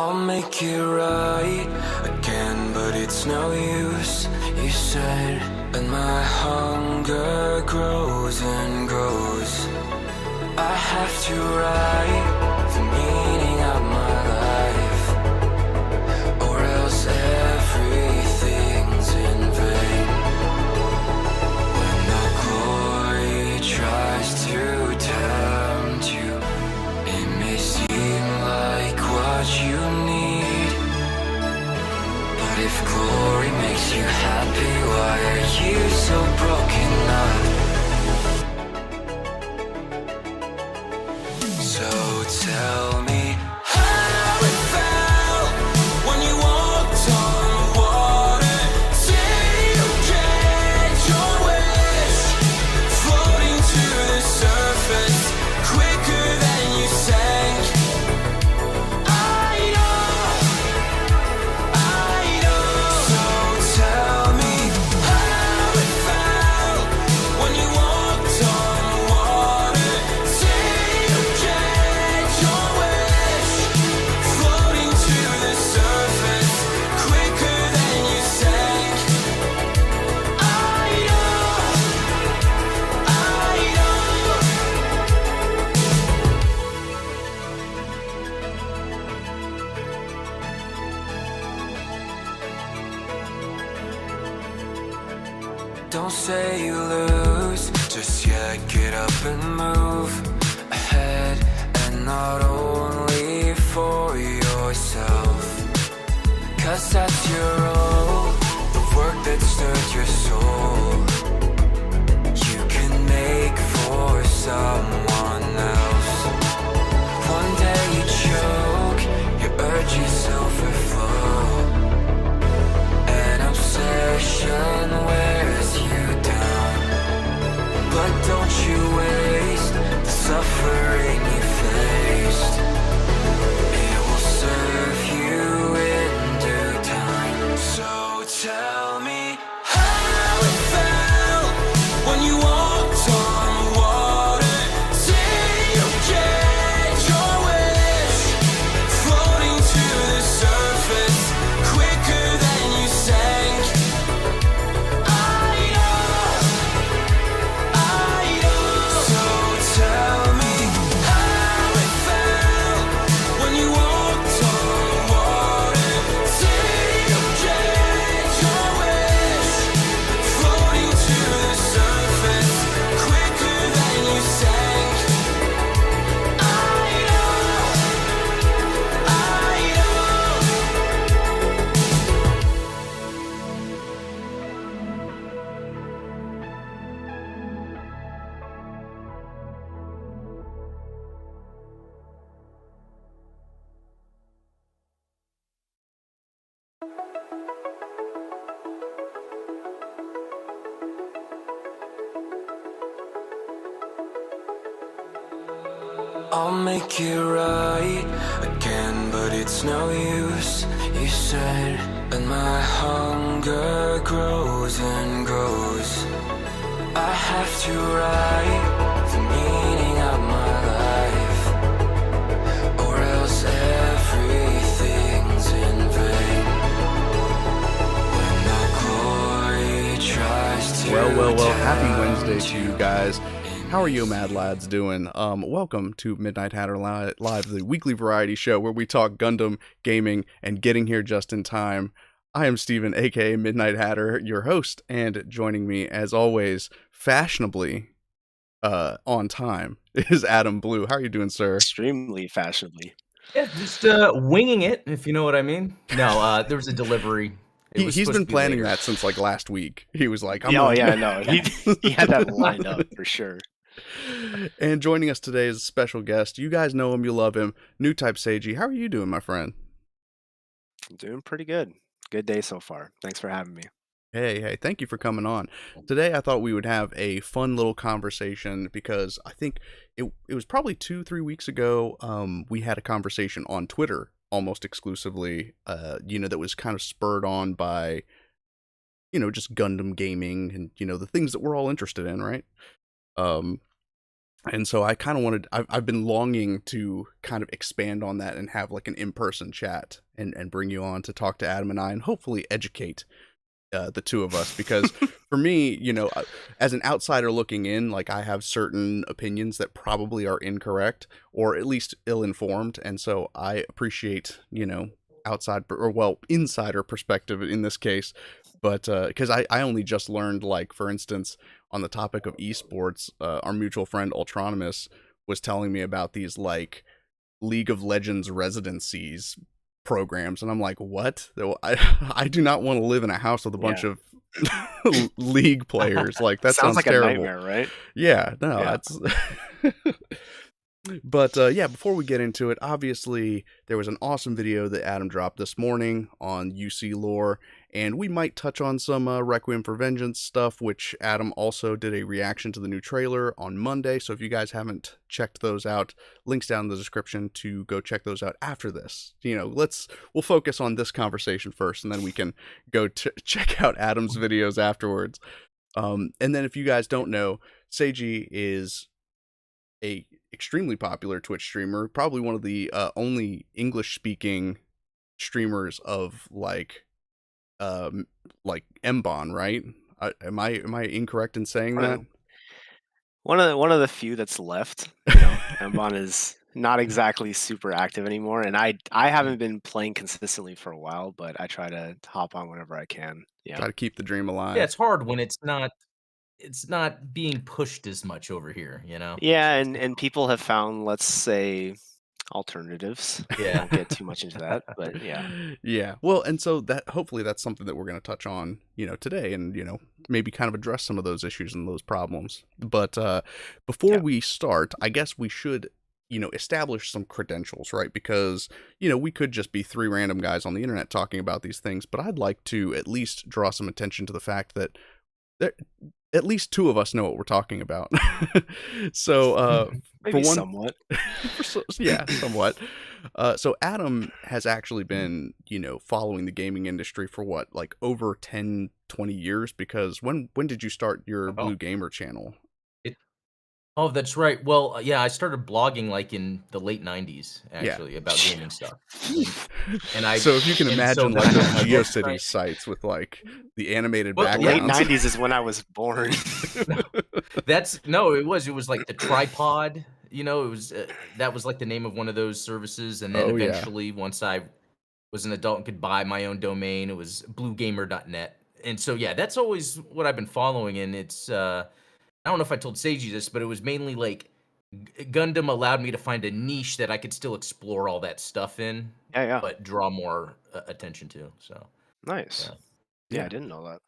I'll make it right again, but it's no use, you said. And my hunger grows and grows. I have to write the meaning of my life, or else everything's in vain. When the glory tries to tempt you, it may seem like what you need. But if glory makes you happy, why are you so broken up? So tell me how it felt when you walked on water. Did you get your wish? Floating to the surface quicker than you sank. I know. So tell me how it felt when you walked on water. Did you get your wish? Floating to the surface quicker than you sank. I know. Don't say you lose just yet, get up and move ahead, and not only for yourself, 'cause that's your role, the work that stirred your soul. You can make for someone else. One day you choke, your urges overflow. An obsession wears you down, but don't you waste the suffering you faced. It will serve you in due time. So tell me how it felt when you walked on water. Did you get your wish? Floating to the surface quicker than you sank. I know. So tell me how it felt when you walked on water. Did you get your wish? Floating to the surface quicker than you sank. I know. I'll make it right again, but it's no use, you said. And my hunger grows and grows. I have to write the meaning of my life, or else everything's in vain. When the glory tries to Well, happy tempt Wednesday to you guys. in How are you mad lads doing? Welcome to Midnight Hatter Live, the weekly variety show where we talk Gundam, gaming, and getting here just in time. I am Steven, aka Midnight Hatter, your host, and joining me, as always, fashionably, on time, is Adam Blue. How are you doing, sir? Extremely fashionably. Yeah, just winging it, if you know what I mean. No, there was a delivery. It was He's supposed been to be planning later. that since like last week. He was like, I'm Oh gonna- yeah, no, he had that lined up for sure. And joining us today is a special guest. You guys know him, you love him. NewtypeSeiji. How are you doing, my friend? I'm doing pretty good. Good day so far. Thanks for having me. Hey, thank you for coming on. Today I thought we would have a fun little conversation because I think it was probably 2-3 weeks ago, we had a conversation on Twitter almost exclusively, that was kind of spurred on by, just Gundam gaming and, the things that we're all interested in, right? And so I kind of I've been longing to kind of expand on that and have like an in-person chat and bring you on to talk to Adam and I and hopefully educate the two of us, because for me, as an outsider looking in, like I have certain opinions that probably are incorrect or at least ill-informed, and so I appreciate insider perspective in this case. But because I only just learned, like, for instance, on the topic of esports, our mutual friend Ultronimus was telling me about these like League of Legends residencies programs, and I'm like, what? I do not want to live in a house with a bunch of league players. Like, that sounds like terrible. a nightmare, right? Yeah, no, that's but before we get into it, obviously there was an awesome video that Adam dropped this morning on UC Lore, and we might touch on some Requiem for Vengeance stuff, which Adam also did a reaction to the new trailer on Monday. So if you guys haven't checked those out, links down in the description to go check those out after this. We'll focus on this conversation first, and then we can go check out Adam's videos afterwards. And then if you guys don't know, Seiji is a extremely popular Twitch streamer, probably one of the only English-speaking streamers of like MBON, right? Am I incorrect in saying that? One of the few that's left. MBON is not exactly super active anymore, and I haven't been playing consistently for a while, but I try to hop on whenever I can. Yeah. Try to keep the dream alive. Yeah, it's hard when it's not being pushed as much over here, Yeah, and people have found, let's say, alternatives. Yeah. I won't get too much into that, but yeah. Yeah. Well, and so hopefully that's something that we're going to touch on, today, and maybe kind of address some of those issues and those problems. But before we start, I guess we should establish some credentials, right? Because we could just be three random guys on the internet talking about these things, but I'd like to at least draw some attention to the fact that at least two of us know what we're talking about. So maybe somewhat. Somewhat. So Adam has actually been following the gaming industry for what, like over 10-20 years, because when did you start your Blue Gamer channel? Oh, that's right. Well, I started blogging like in the late 90s, actually, about gaming stuff. And so if you can imagine like those GeoCities sites with like the animated backgrounds. Late 90s is when I was born. It was like the Tripod, it was that was like the name of one of those services, and then eventually once I was an adult and could buy my own domain, it was bluegamer.net. And so that's always what I've been following, and it's I don't know if I told Seiji this, but it was mainly like Gundam allowed me to find a niche that I could still explore all that stuff in, but draw more attention to. So nice. Yeah, I didn't know that.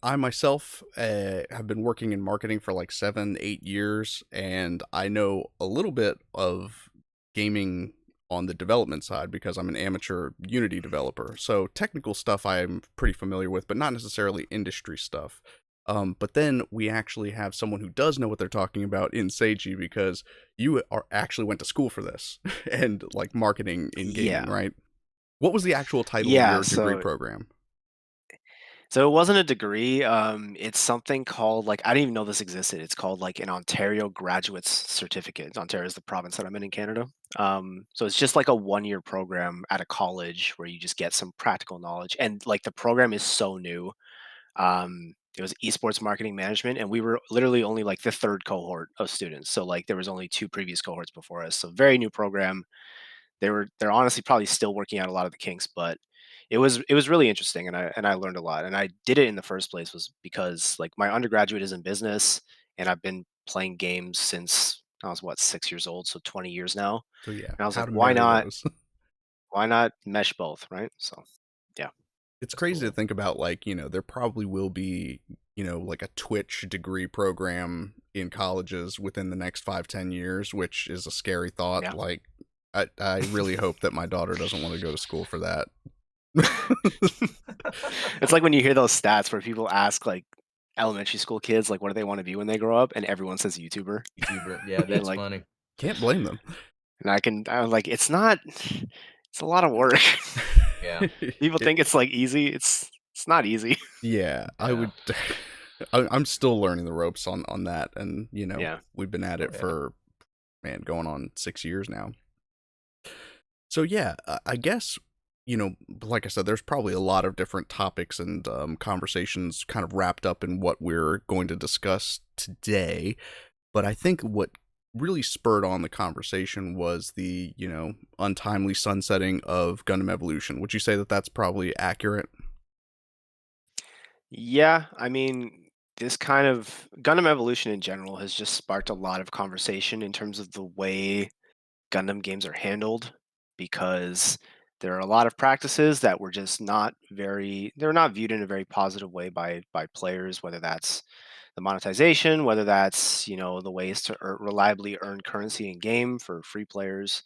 I myself have been working in marketing for like 7-8 years, and I know a little bit of gaming on the development side because I'm an amateur Unity developer. So technical stuff I'm pretty familiar with, but not necessarily industry stuff. But then we actually have someone who does know what they're talking about in Seiji, because you actually went to school for this and like marketing in gaming, right? What was the actual title of your degree program? So it wasn't a degree. It's something called, like, I didn't even know this existed. It's called like an Ontario Graduates Certificate. Ontario is the province that I'm in Canada. So it's just like a 1-year program at a college where you just get some practical knowledge. And like the program is so new. It was esports marketing management, and we were literally only like the third cohort of students. So like there was only 2 previous cohorts before us. So very new program. They're honestly probably still working out a lot of the kinks, but it was really interesting, and I learned a lot. And I did it in the first place was because like my undergraduate is in business, and I've been playing games since I was 6 years old, so 20 years now. So yeah, and I was like, why not mesh both, right? So yeah. It's crazy to think about, like, there probably will be, like a Twitch degree program in colleges within the next 5-10 years, which is a scary thought. Yeah. Like, I really hope that my daughter doesn't want to go to school for that. It's like when you hear those stats where people ask like elementary school kids, like, what do they want to be when they grow up? And everyone says YouTuber. Yeah, that's like, funny. Can't blame them. And I'm like, it's a lot of work. Yeah. People think it's like easy. It's not easy. Yeah, I would. I'm still learning the ropes on that, and Yeah. we've been at it yeah. for going on 6 years now. So yeah, I guess like I said, there's probably a lot of different topics and conversations kind of wrapped up in what we're going to discuss today. But I think what really spurred on the conversation was the untimely sunsetting of Gundam Evolution. Would you say that that's probably accurate? Yeah, I mean, this kind of Gundam Evolution in general has just sparked a lot of conversation in terms of the way Gundam games are handled, because there are a lot of practices that were just not very they're not viewed in a very positive way by players, whether that's the monetization, whether that's, the ways to reliably earn currency in game for free players.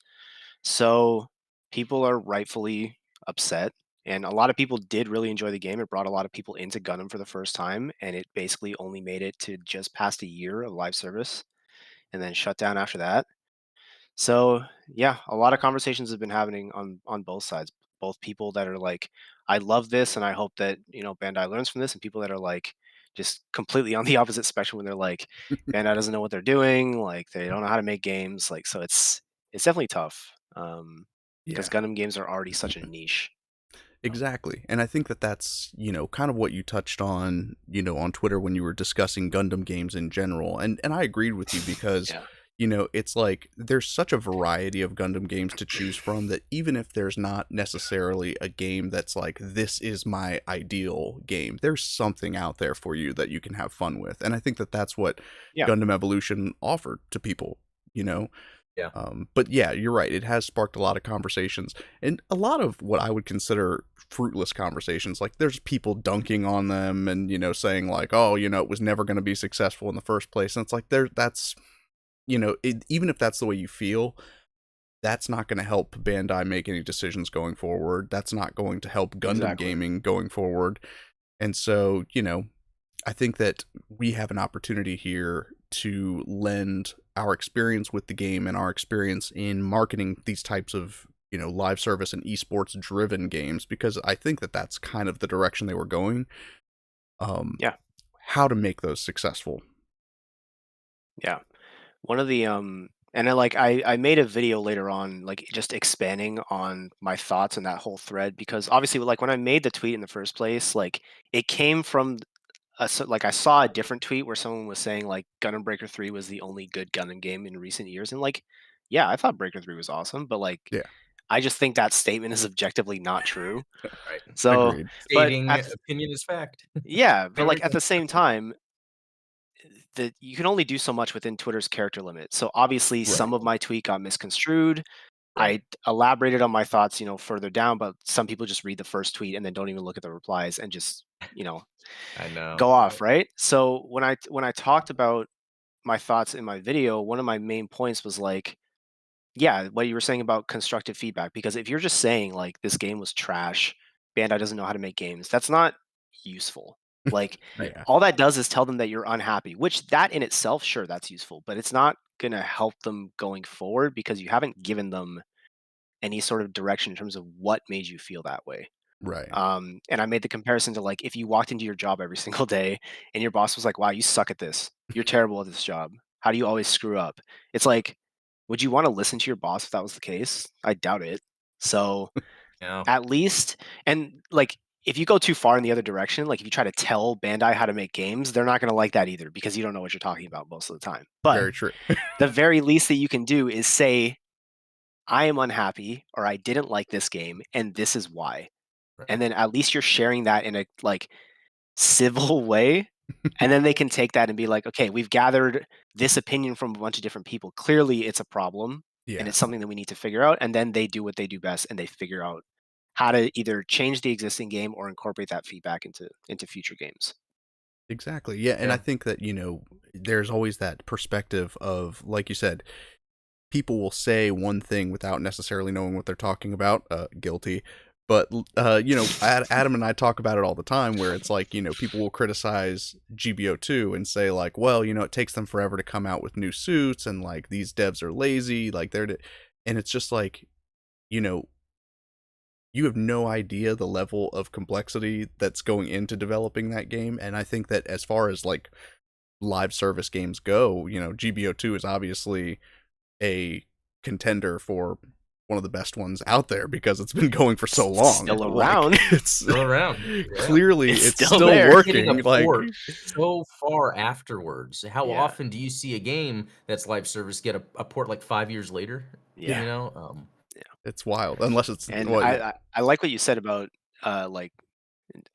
So people are rightfully upset. And a lot of people did really enjoy the game. It brought a lot of people into Gundam for the first time, and it basically only made it to just past a year of live service and then shut down after that. So yeah, a lot of conversations have been happening on both sides. Both people that are like, I love this and I hope that, Bandai learns from this, and people that are like just completely on the opposite spectrum when they're like, Bandai doesn't know what they're doing, like they don't know how to make games. Like so it's definitely tough. Because Yeah. Gundam games are already such a niche. Exactly. And I think that that's, kind of what you touched on, on Twitter when you were discussing Gundam games in general. And I agreed with you because, Yeah. it's like there's such a variety of Gundam games to choose from that even if there's not necessarily a game that's like, this is my ideal game, there's something out there for you that you can have fun with. And I think that that's what Yeah. Gundam Evolution offered to people, Yeah. But yeah, you're right. It has sparked a lot of conversations and a lot of what I would consider fruitless conversations. Like there's people dunking on them and, saying like, oh, it was never going to be successful in the first place. And it's like, that's, even if that's the way you feel, that's not going to help Bandai make any decisions going forward. That's not going to help Gundam Exactly. gaming going forward. And so, I think that we have an opportunity here to lend our experience with the game and our experience in marketing these types of, live service and esports driven games, because I think that that's kind of the direction they were going. Yeah. How to make those successful. Yeah. One of the and I made a video later on, like just expanding on my thoughts on that whole thread, because obviously like when I made the tweet in the first place, like it came from like I saw a different tweet where someone was saying like Gundam Breaker 3 was the only good Gundam game in recent years, and like yeah, I thought Breaker 3 was awesome, but like Yeah, I just think that statement is objectively not true. Right. So, agreed. but Stating opinion is fact. yeah, but like at Everything. the same time, that you can only do so much within Twitter's character limit. So obviously some Right, of my tweet got misconstrued. Right. I elaborated on my thoughts, further down, but some people just read the first tweet and then don't even look at the replies and just, I know. go off, right? So when I talked about my thoughts in my video, one of my main points was like, yeah, what you were saying about constructive feedback, because if you're just saying like this game was trash, Bandai doesn't know how to make games, that's not useful. Like Right. yeah, all that does is tell them that you're unhappy, which that in itself, sure, that's useful, but it's not going to help them going forward because you haven't given them any sort of direction in terms of what made you feel that way. right. And I made the comparison to like if you walked into your job every single day and your boss was like, "Wow, you suck at this. You're terrible at this job. How do you always screw up?" It's like, would you want to listen to your boss if that was the case? I doubt it. So Yeah. at least, and like if you go too far in the other direction, like if you try to tell Bandai how to make games, they're not going to like that either because you don't know what you're talking about most of the time. But Very true. the very least that you can do is say, I am unhappy or I didn't like this game and this is why. Right. And then at least you're sharing that in a like civil way. And then they can take that and be like, okay, we've gathered this opinion from a bunch of different people. Clearly it's a problem and Yeah, it's something that we need to figure out. And then they do what they do best and they figure out how to either change the existing game or incorporate that feedback into future games. exactly. Yeah, and I Yeah. think that, there's always that perspective of, like you said, people will say one thing without necessarily knowing what they're talking about. Guilty. But Adam and I talk about it all the time, where it's like, people will criticize GBO2 and say like, well, it takes them forever to come out with new suits, and like these devs are lazy, like and it's just like, you know, you have no idea the level of complexity that's going into developing that game. And I think that as far as like live service games go, you know, GBO2 is obviously a contender for one of the best ones out there because it's been going for so long. Still around. It's Still around. Clearly It's it's still still there. working. Hitting a Like port so far afterwards. How Yeah. often do you see a game that's live service get a port like 5 years later? Yeah. You know? it's wild. Unless it's And well, I like what you said about like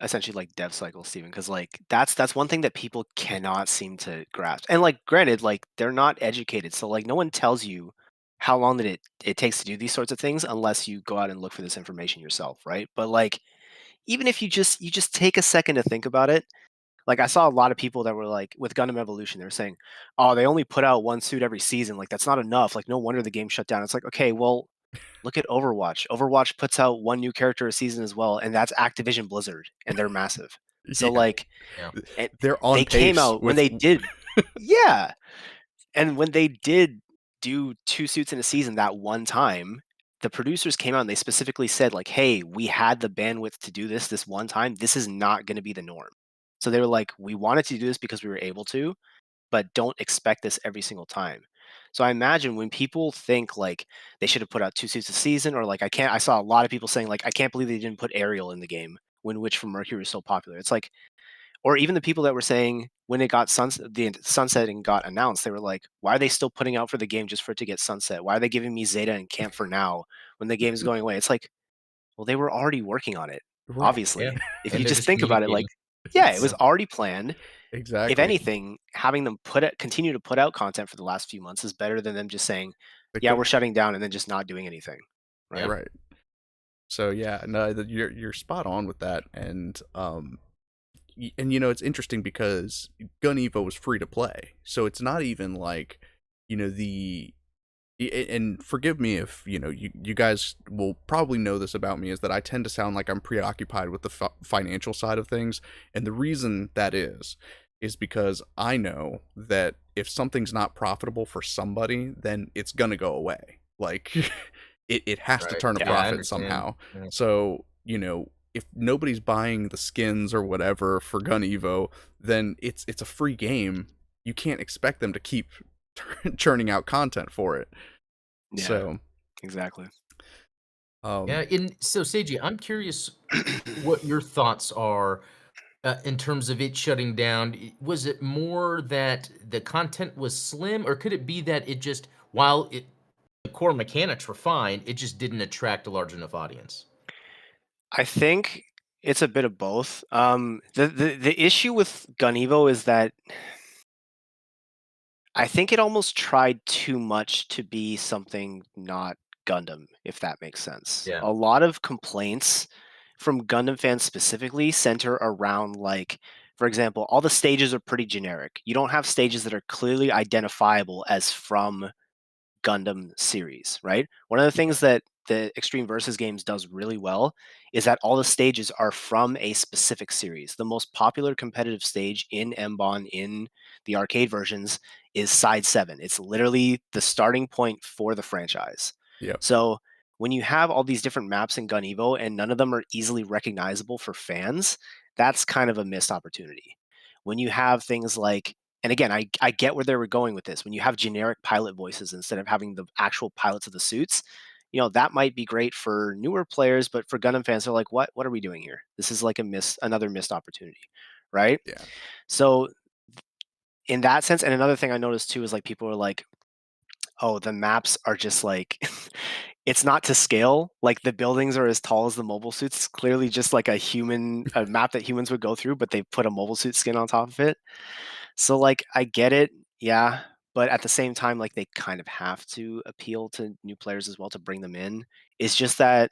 essentially like dev cycle, Steven, because like that's one thing that people cannot seem to grasp. And like granted, like they're not educated, so like no one tells you how long that it takes to do these sorts of things unless you go out and look for this information yourself, right? But like even if you just take a second to think about it, like I saw a lot of people that were like with Gundam Evolution, they were saying, "Oh, they only put out one suit every season. Like that's not enough. Like no wonder the game shut down." It's like, okay, well, look at Overwatch. Overwatch puts out one new character a season as well, and that's Activision Blizzard, and they're massive. So yeah, like, Yeah. and they're on they came pace out when with they did, yeah, and when they did do two suits in a season that one time, the producers came out and they specifically said like, "Hey, we had the bandwidth to do this one time. This is not going to be the norm." So they were like, "We wanted to do this because we were able to, but don't expect this every single time." So I imagine when people think like they should have put out two suits a season, or like I saw a lot of people saying like I can't believe they didn't put Ariel in the game when Witch from Mercury was so popular. It's like, or even the people that were saying when it got the sunsetting got announced, they were like, why are they still putting out for the game just for it to get sunset? Why are they giving me Zeta and Camp for now when the game is going away? It's like, well, they were already working on it. right. Yeah. Obviously, if And you they're just just think about it, like, communicating. yeah, it was Yeah. already planned. If Exactly. anything, having them continue to put out content for the last few months is better than them just saying, They "Yeah, could- we're shutting down," and then just not doing anything. Right? Yeah. Right. So yeah, no, you're spot on with that, and you know it's interesting because GunEvo was free to play, so it's not even like, you know, and forgive me if you know you guys will probably know this about me, is that I tend to sound like I'm preoccupied with the financial side of things, and the reason that is because I know that if something's not profitable for somebody, then it's gonna go away. Like it has to Right. turn a Yeah, I profit understand. somehow. Yeah. So, you know, if nobody's buying the skins or whatever for GunEvo, then it's a free game. You can't expect them to keep churning out content for it. Yeah, So, exactly. Yeah, so Seiji, I'm curious what your thoughts are in terms of it shutting down. Was it more that the content was slim, or could it be that it just, while the core mechanics were fine, it just didn't attract a large enough audience? I think it's a bit of both. The issue with GunEvo is that I think it almost tried too much to be something not Gundam, if that makes sense. Yeah. A lot of complaints from Gundam fans specifically center around like, for example, all the stages are pretty generic. You don't have stages that are clearly identifiable as from Gundam series, right? One of the things that the Extreme Versus games does really well is that all the stages are from a specific series. The most popular competitive stage in MBON in the arcade versions is Side 7. It's literally the starting point for the franchise. yep. So when you have all these different maps in GunEvo and none of them are easily recognizable for fans, that's kind of a missed opportunity. When you have things like, and again, I get where they were going with this. When you have generic pilot voices instead of having the actual pilots of the suits, you know, that might be great for newer players, but for Gundam fans, they're like, what are we doing here? This is like another missed opportunity, right? Yeah. So in that sense, and another thing I noticed too is like people are like, oh, the maps are just like it's not to scale. Like the buildings are as tall as the mobile suits. It's clearly just like a map that humans would go through, but they put a mobile suit skin on top of it. So like I get it, yeah, but at the same time, like they kind of have to appeal to new players as well to bring them in. It's just that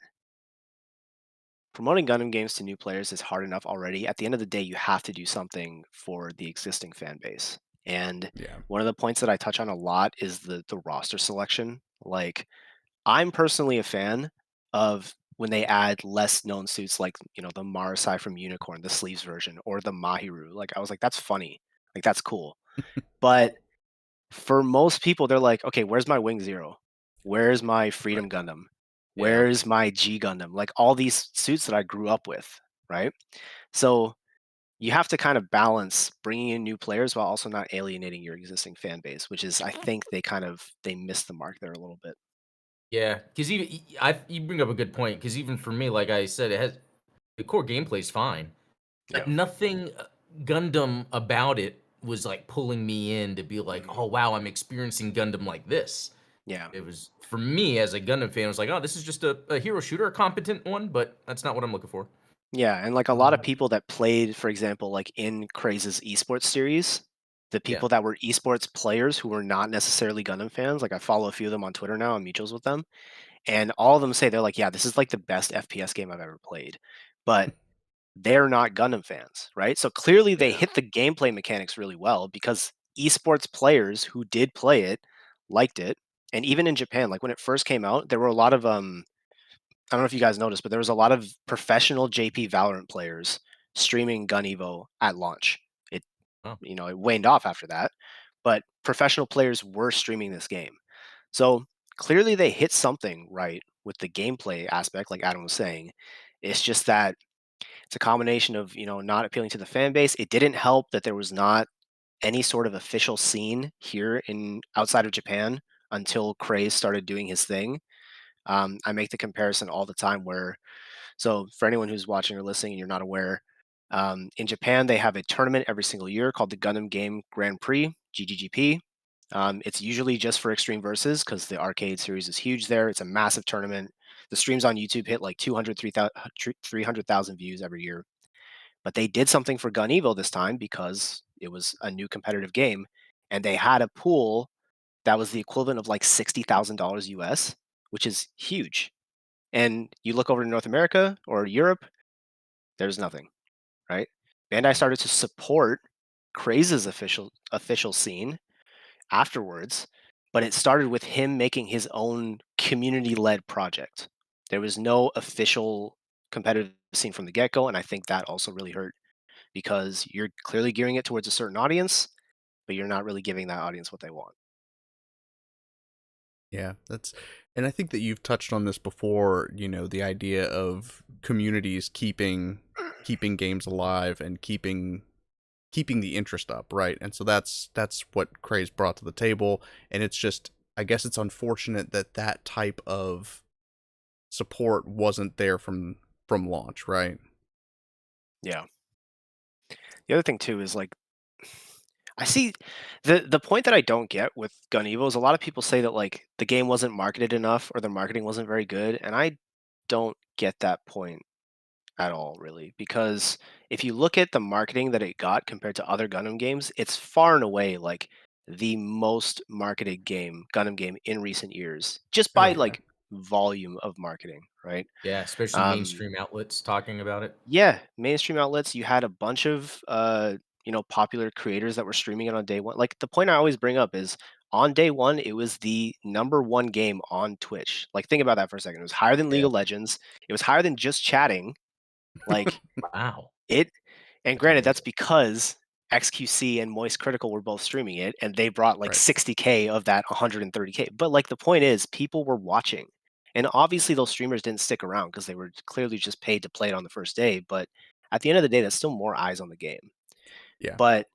promoting Gundam games to new players is hard enough already. At the end of the day, you have to do something for the existing fan base. And Yeah. one of the points that I touch on a lot is the roster selection. Like I'm personally a fan of when they add less known suits like, you know, the Marasai from Unicorn, the sleeves version, or the Mahiru. Like I was like, that's funny. Like that's cool. But for most people, they're like, okay, where's my Wing Zero? Where's my Right. Freedom Gundam? Yeah. Where's my G Gundam? Like all these suits that I grew up with, right? So you have to kind of balance bringing in new players while also not alienating your existing fan base, which is I think they missed the mark there a little bit. Yeah, because you bring up a good point. Because even for me, like I said, the core gameplay's fine. Yeah. Nothing Gundam about it was like pulling me in to be like, Mhm. oh wow, I'm experiencing Gundam like this. Yeah. It was for me as a Gundam fan. I was like, oh, this is just a hero shooter, a competent one, but that's not what I'm looking for. Yeah, and like a lot of people that played, for example, like in Craze's esports series, the Yeah. people that were esports players who were not necessarily Gundam fans, like I follow a few of them on Twitter now, I'm mutuals with them, and all of them say they're like, yeah, this is like the best FPS game I've ever played. But they're not Gundam fans, right? So clearly they Yeah. hit the gameplay mechanics really well because esports players who did play it liked it. And even in Japan, like when it first came out, there were a lot of I don't know if you guys noticed, but there was a lot of professional JP Valorant players streaming GunEvo at launch. It Oh. it waned off after that, but professional players were streaming this game. So clearly they hit something right with the gameplay aspect, like Adam was saying. It's just that it's a combination of, not appealing to the fan base. It didn't help that there was not any sort of official scene here in outside of Japan until Craze started doing his thing. I make the comparison all the time where, so for anyone who's watching or listening and you're not aware, in Japan they have a tournament every single year called the Gundam Game Grand Prix, GGGP. It's usually just for Extreme Versus because the arcade series is huge there. It's a massive tournament. The streams on YouTube hit like 300,000 views every year. But they did something for GunEvo this time because it was a new competitive game, and they had a pool that was the equivalent of like $60,000 US, which is huge. And you look over to North America or Europe, there's nothing, right? Bandai started to support Craze's official scene afterwards, but it started with him making his own community-led project. There was no official competitive scene from the get-go, and I think that also really hurt because you're clearly gearing it towards a certain audience, but you're not really giving that audience what they want. Yeah, and I think that you've touched on this before, the idea of communities keeping games alive and keeping the interest up, right? And so that's what Craze brought to the table, and it's just, I guess it's unfortunate that that type of support wasn't there from launch, right? Yeah. The other thing too is like I see the point that I don't get with GunEvo is a lot of people say that like the game wasn't marketed enough or the marketing wasn't very good, and I don't get that point at all, really, because if you look at the marketing that it got compared to other Gundam games, it's far and away like the most marketed Gundam game in recent years, just Oh by yeah. like volume of marketing, right? Yeah, especially Um, mainstream outlets talking about it. yeah, mainstream outlets, you had a bunch of popular creators that were streaming it on day one. Like the point I always bring up is on day one, it was the number one game on Twitch. Like think about that for a second. It was higher than League Yeah. of Legends. It was higher than just chatting. Like Wow. it, and That's granted, that's amazing. because XQC and Moist Critical were both streaming it, and they brought like Right. 60K of that 130K. But like the point is, people were watching, and obviously those streamers didn't stick around because they were clearly just paid to play it on the first day. But at the end of the day, that's still more eyes on the game. Yeah. But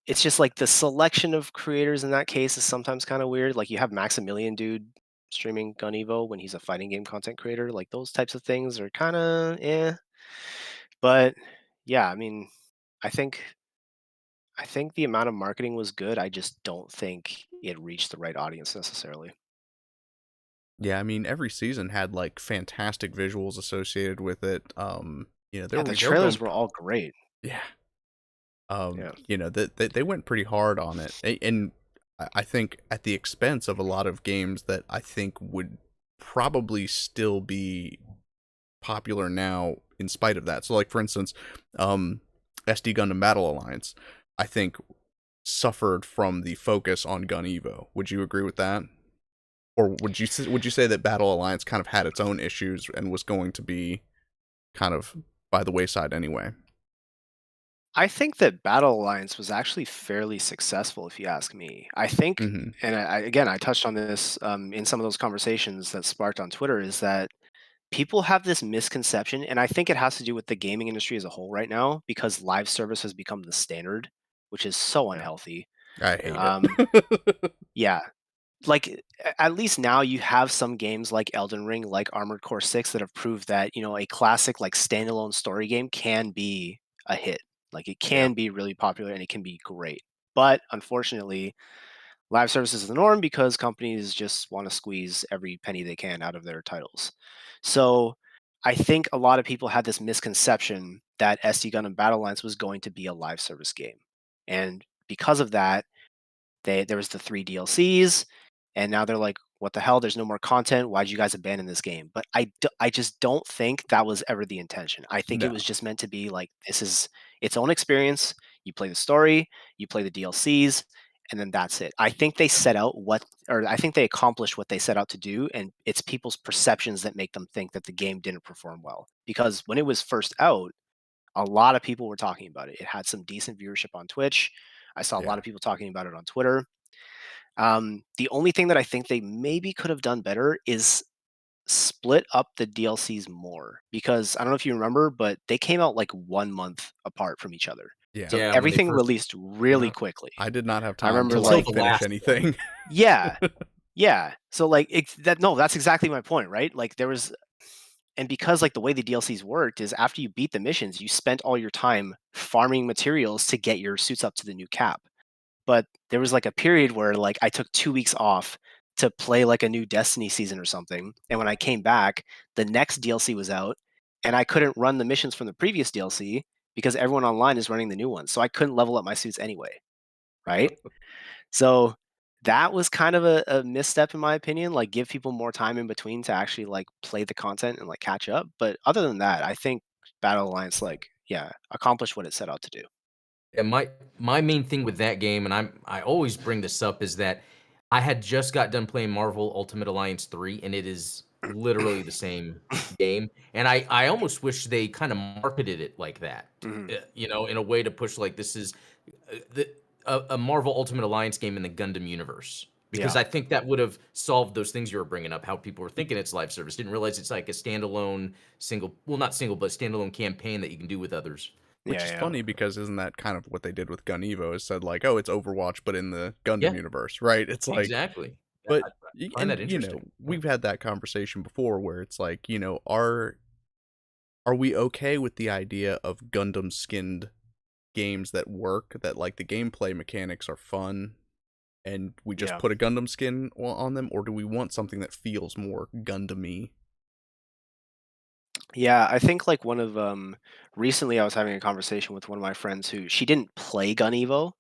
it's just like the selection of creators in that case is sometimes kind of weird. Like you have Maximilian dude streaming GunEvo when he's a fighting game content creator. Like those types of things are kind of But yeah, I mean, I think I think the amount of marketing was good. I just don't think it reached the right audience necessarily. Yeah, I mean, every season had like fantastic visuals associated with it. Yeah, the They were trailers going were all great. yeah. Yeah. They went pretty hard on it. And I think at the expense of a lot of games that I think would probably still be popular now in spite of that. So like for instance, SD Gundam Battle Alliance, I think suffered from the focus on GunEvo. Would you agree with that? Or would you say that Battle Alliance kind of had its own issues and was going to be kind of by the wayside anyway? I think that Battle Alliance was actually fairly successful, if you ask me. I think, Hmm. and again, I touched on this in some of those conversations that sparked on Twitter, is that people have this misconception, and I think it has to do with the gaming industry as a whole right now, because live service has become the standard, which is so Yeah. unhealthy. I hate Um, it. yeah, like at least now you have some games like Elden Ring, like Armored Core 6 that have proved that, a classic like standalone story game can be a hit. Like it Yeah. can be really popular and it can be great. But unfortunately, live service is the norm because companies just want to squeeze every penny they can out of their titles. So I think a lot of people had this misconception that SD Gundam Battle Alliance was going to be a live service game. And because of that, there was the 3 DLCs, and now they're like, "What the hell? There's no more content. Why'd you guys abandon this game?" But I just don't think that was ever the intention. I think it No. was just meant to be like, this is its own experience. You play the story, you play the DLCs, and then that's it. I think they set out or I think they accomplished what they set out to do, and it's people's perceptions that make them think that the game didn't perform well. Because when it was first out, a lot of people were talking about it. It had some decent viewership on Twitch. I saw a lot Yeah. of people talking about it on Twitter. The only thing that I think they maybe could have done better is split up the DLCs more, because I don't know if you remember, but they came out like 1 month apart from each other. Yeah. So Yeah, when they everything first released came really out. quickly. I did not have I time to remember Until like like, the finish last one. anything. yeah, yeah. So like no, that's exactly my point, right? Like there was, and because like the way the DLCs worked is after you beat the missions, you spent all your time farming materials to get your suits up to the new cap. But there was like a period where like I took 2 weeks off to play like a new Destiny season or something, and when I came back, the next DLC was out, and I couldn't run the missions from the previous DLC because everyone online is running the new one, so I couldn't level up my suits anyway, right? So that was kind of a misstep in my opinion, like give people more time in between to actually like play the content and like catch up. But other than that, I think Battle Alliance like, yeah, accomplished what it set out to do. And my main thing with that game, and I always bring this up, is that I had just got done playing Marvel Ultimate Alliance 3, and it is literally the same game. And I almost wish they kind of marketed it like that, Mhm. in a way to push like this is a Marvel Ultimate Alliance game in the Gundam universe. Because Yeah. I think that would have solved those things you were bringing up, how people were thinking it's live service, didn't realize it's like a standalone well, not single, but standalone campaign that you can do with others. Which Yeah, is yeah. funny because isn't that kind of what they did with GunEvo? Is said like, oh, it's Overwatch, but in the Gundam Yeah, universe, right? It's like, exactly. Yeah, but I find and that interesting. Yeah. we've had that conversation before where it's like, are we okay with the idea of Gundam skinned games that work, that like the gameplay mechanics are fun, and we just Yeah. put a Gundam skin on them, or do we want something that feels more Gundam-y? Yeah, I think like one of recently I was having a conversation with one of my friends who she didn't play GunEvo,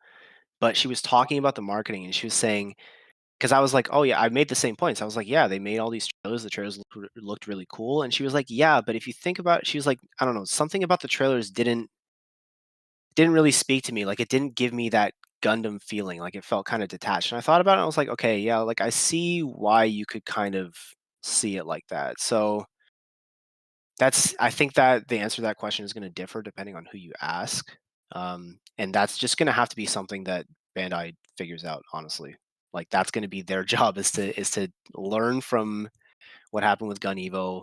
but she was talking about the marketing and she was saying, because I was like, "Oh yeah, I made the same points." I was like, "Yeah, they made all these trailers. The trailers looked really cool." And she was like, "Yeah, but if you think about it," she was like, "I don't know, something about the trailers didn't really speak to me. Like it didn't give me that Gundam feeling. Like it felt kind of detached." And I thought about it and I was like, "Okay, yeah, like I see why you could kind of see it like that." So I think that the answer to that question is going to differ depending on who you ask, and that's just going to have to be something that Bandai figures out. Honestly, like that's going to be their job is to learn from what happened with Gun Evo,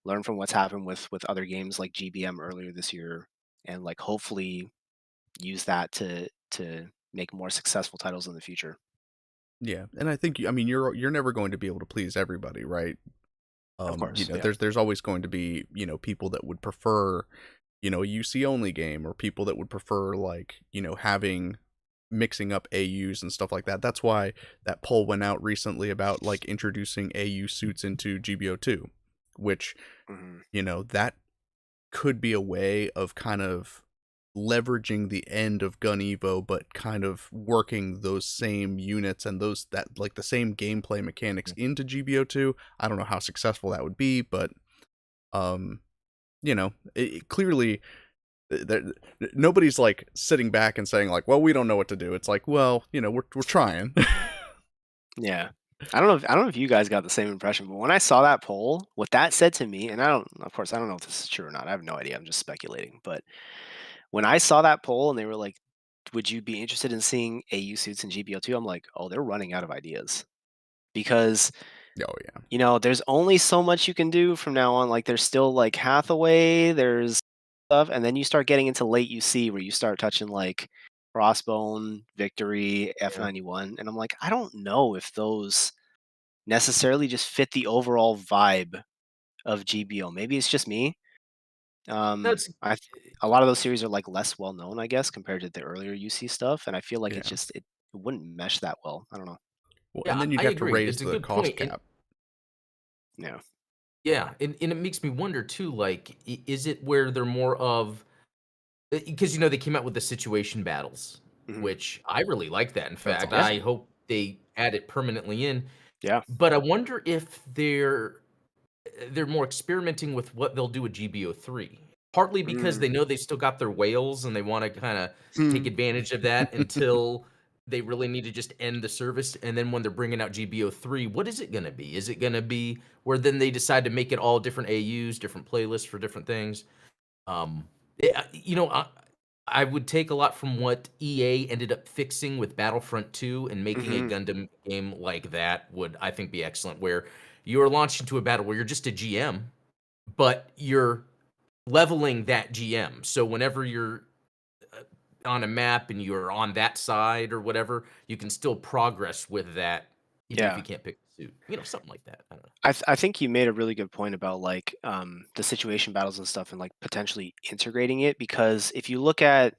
learn from what's happened with other games like GBM earlier this year, and like hopefully use that to make more successful titles in the future. Yeah, and I think, I mean, you're never going to be able to please everybody, right? Of course, yeah, There's always going to be, people that would prefer, a UC only game, or people that would prefer like, having mixing up AUs and stuff like that. That's why that poll went out recently about like introducing AU suits into GBO2, which, hmm that could be a way of kind of leveraging the end of Gun Evo, but kind of working those same units and those that like the same gameplay mechanics into GBO2. I don't know how successful that would be, but um, clearly there, nobody's like sitting back and saying like, well, we don't know what to do. It's like, well, we're trying. yeah. I don't know if you guys got the same impression, but when I saw that poll, what that said to me, and of course, I don't know if this is true or not. I have no idea. I'm just speculating. But when I saw that poll and they were like, would you be interested in seeing AU suits in GBO2? I'm like, oh, they're running out of ideas because Oh yeah. there's only so much you can do from now on. Like, there's still like Hathaway, there's stuff, and then you start getting into late UC where you start touching like Crossbone, Victory, F91, and I'm like, I don't know if those necessarily just fit the overall vibe of GBO. Maybe it's just me. That's A lot of those series are like less well known, I guess, compared to the earlier UC stuff, and I feel like Yeah. it wouldn't mesh that well. I don't know. Well, yeah, and then you'd I have to agree. raise It's a the good cost point. And cap. Yeah. yeah, and it makes me wonder too, like, is it where they're more of because they came out with the situation battles, Mhm. which I really like that. In That's fact, I awesome. hope they add it permanently in. Yeah. But I wonder if they're more experimenting with what they'll do with GBO3. Partly because Mm. they know they still got their whales and they want to kind of take Hmm. advantage of that until they really need to just end the service. And then when they're bringing out GBO3, what is it going to be? Is it going to be where then they decide to make it all different AUs, different playlists for different things? Um, I would take a lot from what EA ended up fixing with Battlefront 2 and making a Mhm. Gundam game like that would, I think, be excellent. Where you are launched into a battle where you're just a GM, but you're leveling that GM. So whenever you're on a map and you're on that side or whatever, you can still progress with that, even if Yeah. you can't pick the suit. Something like that. I don't know. I think you made a really good point about like the situation battles and stuff and like potentially integrating it, because if you look at,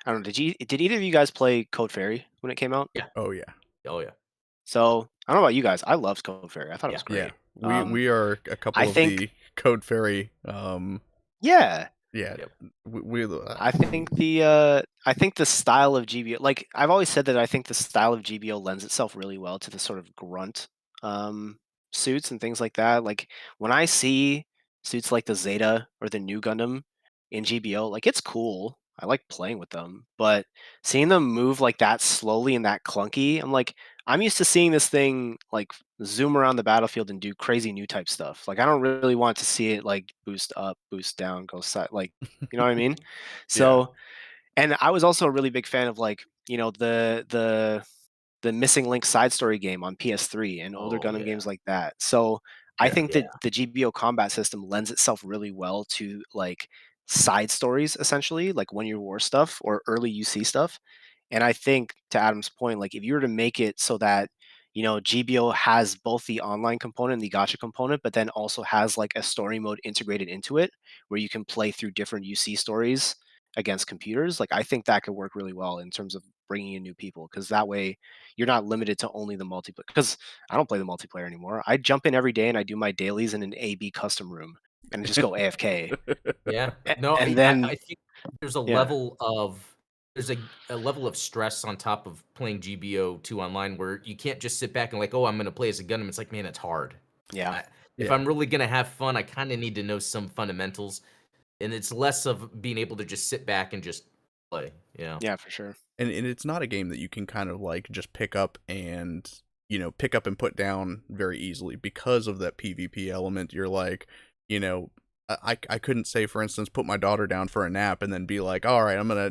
I don't know, did either of you guys play Code Fairy when it came out? Yeah. Oh yeah. Oh yeah. So I don't know about you guys. I loved Code Fairy. I thought it Yeah. was Yeah. great. We are a I couple of think, the Code Fairy. yeah, Yeah. Yep. I think the style of GBO, like I've always said that I think the style of GBO lends itself really well to the sort of grunt um, suits and things like that. Like when I see suits like the Zeta or the new Gundam in GBO, like it's cool. I like playing with them, but seeing them move like that slowly and that clunky, I'm like, I'm used to seeing this thing like zoom around the battlefield and do crazy new type stuff. Like I don't really want to see it like boost up, boost down, go side, like you know what I mean? Yeah. So, and I was also a really big fan of like, the Missing Link side story game on PS3 and older Oh Gundam yeah. games like that. So I Yeah. think that the GBO combat system lends itself really well to like side stories, essentially, like One Year War stuff or early UC stuff. And I think to Adam's point, like if you were to make it so that GBO has both the online component and the gotcha component, but then also has like a story mode integrated into it where you can play through different UC stories against computers. Like I think that could work really well in terms of bringing in new people, because that way you're not limited to only the multiplayer. Because I don't play the multiplayer anymore. I jump in every day and I do my dailies in an AB custom room and just go AFK. Yeah. No, And I then think there's a yeah, level of a level of stress on top of playing GBO2 online where you can't just sit back and like, oh, I'm gonna play as a Gundam. It's like, man, it's hard. yeah, If Yeah. I'm really gonna have fun, I kind of need to know some fundamentals, and it's less of being able to just sit back and just play. yeah, for sure. And it's not a game that you can kind of like just pick up and pick up and put down very easily because of that PvP element. You're like, I couldn't say, for instance, put my daughter down for a nap and then be like, all right, I'm gonna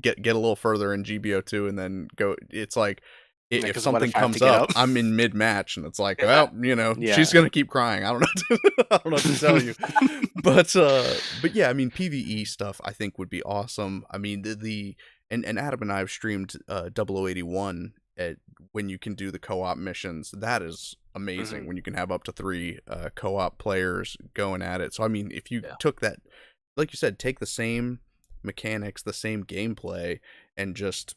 get a little further in GBO2 and then go. It's like Yeah, if 'cause what something if I have to comes get up, up? I'm in mid match and it's like, Yeah. well, she's Yeah. gonna keep crying. I don't know. I don't know what to tell you. But yeah, I mean, PvE stuff I think would be awesome. I mean, and Adam and I have streamed 0081 when you can do the co-op missions. That is amazing when you can have up to 3 co-op players going at it. So I mean, if you Yeah. took that, like you said, take the same mechanics, the same gameplay, and just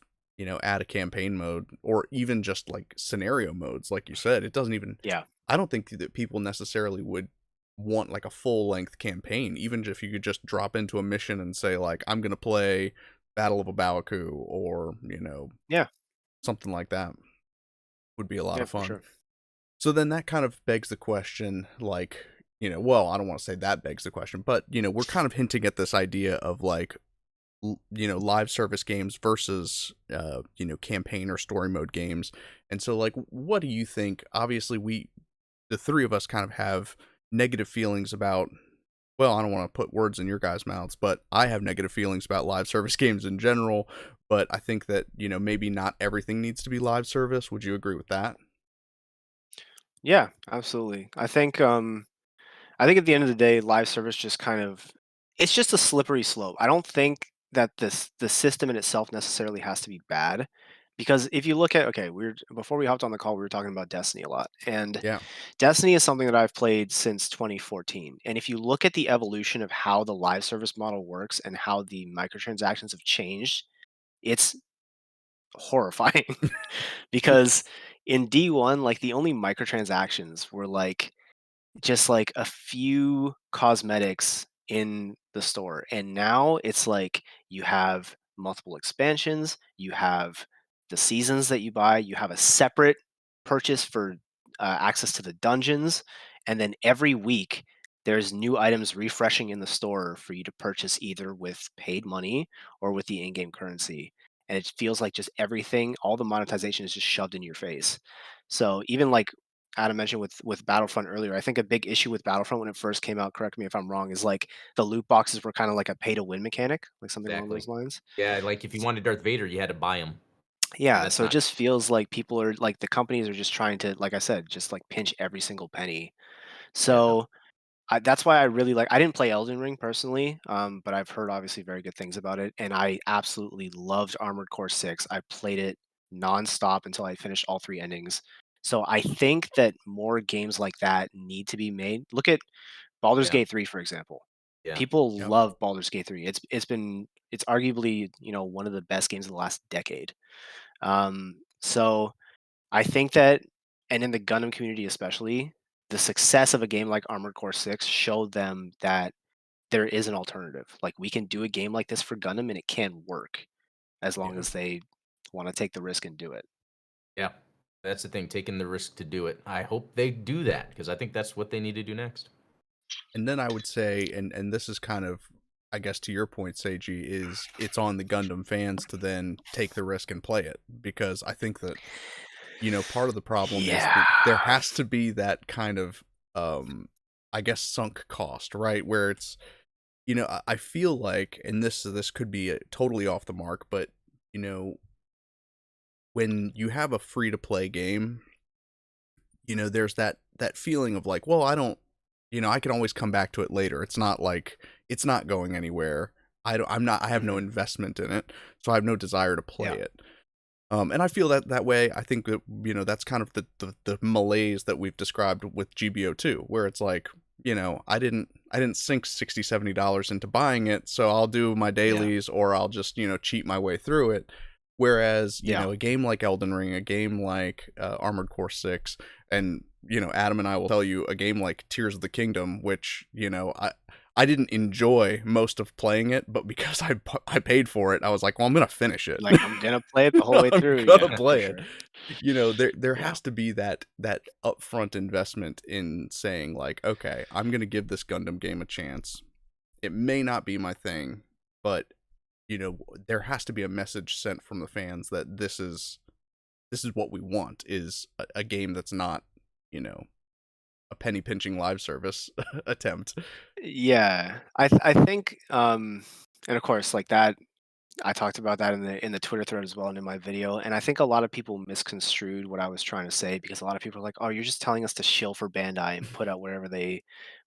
add a campaign mode or even just like scenario modes, like you said, it doesn't even. Yeah. I don't think that people necessarily would want like a full length campaign, even if you could just drop into a mission and say like, I'm gonna play Battle of Abaku or Yeah. something like that. Would be a lot Yeah, of for fun. sure. So then that kind of begs the question, like, well, I don't want to say that begs the question, but we're kind of hinting at this idea of like live service games versus campaign or story mode games. And so like, what do you think? Obviously the three of us kind of have negative feelings about well, I don't want to put words in your guys' mouths, but I have negative feelings about live service games in general. But I think that, maybe not everything needs to be live service. Would you agree with that? Yeah, absolutely. I think at the end of the day, live service just kind of it's just a slippery slope. I don't think that the system in itself necessarily has to be bad. Because if you look at okay, before we hopped on the call, we were talking about Destiny a lot. And Yeah. Destiny is something that I've played since 2014. And if you look at the evolution of how the live service model works and how the microtransactions have changed, it's horrifying. Because in D1, like the only microtransactions were like just like a few cosmetics in the store. And now it's like you have multiple expansions, you have the seasons that you buy, you have a separate purchase for access to the dungeons, and then every week there's new items refreshing in the store for you to purchase either with paid money or with the in-game currency. And it feels like just everything, all the monetization is just shoved in your face. So even like Adam mentioned with Battlefront earlier, I think a big issue with Battlefront when it first came out, correct me if I'm wrong, is like the loot boxes were kind of like a pay to win mechanic, like something along Exactly. those lines. Yeah, like if you wanted Darth Vader, you had to buy him, and Yeah, that's so it not. just feels like people are like the companies are just trying to, like I said, just like pinch every single penny. Yeah, So that's why I really like. I didn't play Elden Ring personally, but I've heard obviously very good things about it, and I absolutely loved Armored Core 6. I played it nonstop until I finished all three endings. So I think that more games like that need to be made. Look at Baldur's yeah, Gate 3, for example. yeah, People Yep. love Baldur's Gate 3. It's arguably one of the best games of the last decade. So I think that, and in the Gundam community especially, the success of a game like Armored Core 6 showed them that there is an alternative. Like we can do a game like this for Gundam and it can work as long Yeah. as they want to take the risk and do it. yeah. That's the thing, taking the risk to do it. I hope they do that because I think that's what they need to do next. And then I would say, and this is kind of, I guess, to your point, Seiji, is it's on the Gundam fans to then take the risk and play it, because I think that part of the problem is Yeah. that there has to be that kind of, I guess, sunk cost, right? Where it's, I feel like, and this could be totally off the mark, but you know, when you have a free to play game, there's that feeling of like, well, I don't, I can always come back to it later. It's not like it's not going anywhere. I have no Mhm. investment in it, so I have no desire to play Yeah. it. And I feel that way. I think that that's kind of the malaise that we've described with GBO2, where it's like, I didn't sink $60-$70 into buying it, so I'll do my Yeah. dailies, or I'll just cheat my way through it. Whereas Yeah. a game like Elden Ring, a game like Armored Core 6, and Adam and I will tell you, a game like Tears of the Kingdom, which I didn't enjoy most of playing it, but because I paid for it, I was like, well, I'm gonna finish it. Like I'm gonna play it the whole way I'm through. gonna Yeah, for play it. sure. There Yeah. has to be that upfront investment in saying like, okay, I'm gonna give this Gundam game a chance. It may not be my thing, but there has to be a message sent from the fans that this is what we want, is a game that's not a penny pinching live service attempt. Yeah. I think and of course like that I talked about that in the Twitter thread as well and in my video. And I think a lot of people misconstrued what I was trying to say because a lot of people are like, "Oh, you're just telling us to shill for Bandai and put out whatever they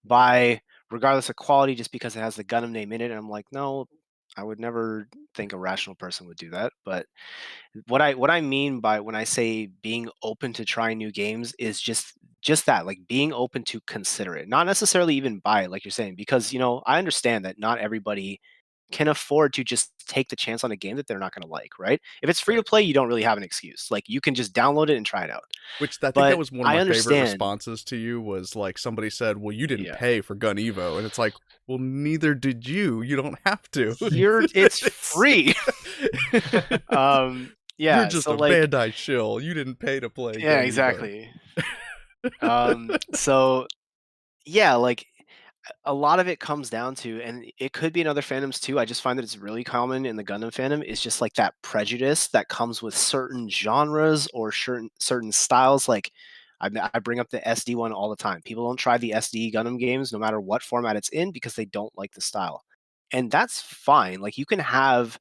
buy, regardless of quality, just because it has the Gundam name in it." And I'm like, "No, I would never think a rational person would do that." But what I mean by when I say being open to trying new games is just that, like being open to consider it, not necessarily even buy it, like you're saying, because I understand that not everybody can afford to just take the chance on a game that they're not going to like, right? If it's free to Right. play, you don't really have an excuse. Like you can just download it and try it out. Which I think that But was one of I my favorite understand. responses to you, was like, somebody said, well, you didn't Yeah. pay for GunEvo, and it's like, well, neither did you don't have to. It's free. You're Yeah, just so a like Bandai shill. You didn't pay to play yeah, GunEvo. exactly. So yeah, like a lot of it comes down to, and it could be in other fandoms too. I just find that it's really common in the Gundam fandom. Is just like that prejudice that comes with certain genres or certain styles. Like, I bring up the SD one all the time. People don't try the SD Gundam games no matter what format it's in because they don't like the style. And that's fine. Like you can have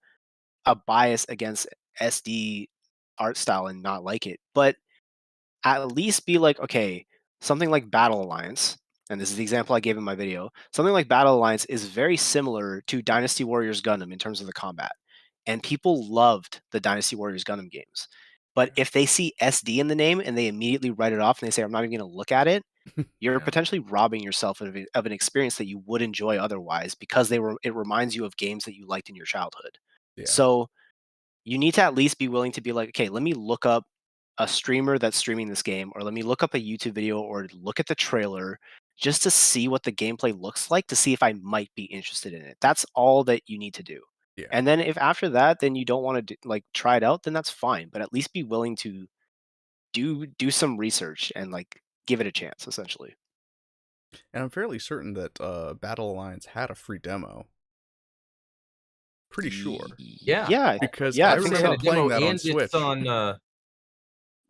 a bias against SD art style and not like it, but at least be like, okay, something like Battle Alliance, and this is the example I gave in my video, something like Battle Alliance is very similar to Dynasty Warriors Gundam in terms of the combat. And people loved the Dynasty Warriors Gundam games. But if they see SD in the name and they immediately write it off and they say, I'm not even going to look at it, you're Yeah. potentially robbing yourself of an experience that you would enjoy otherwise because it reminds you of games that you liked in your childhood. Yeah. So you need to at least be willing to be like, okay, let me look up a streamer that's streaming this game, or let me look up a YouTube video or look at the trailer just to see what the gameplay looks like to see if I might be interested in it. That's all that you need to do. Yeah. And then if after that, then you don't want to like try it out, then that's fine. But at least be willing to do some research and like give it a chance, essentially. And I'm fairly certain that Battle Alliance had a free demo. Pretty sure. Yeah. Yeah, Because yeah, I I think remember so. playing that on and Switch. it's on Mm.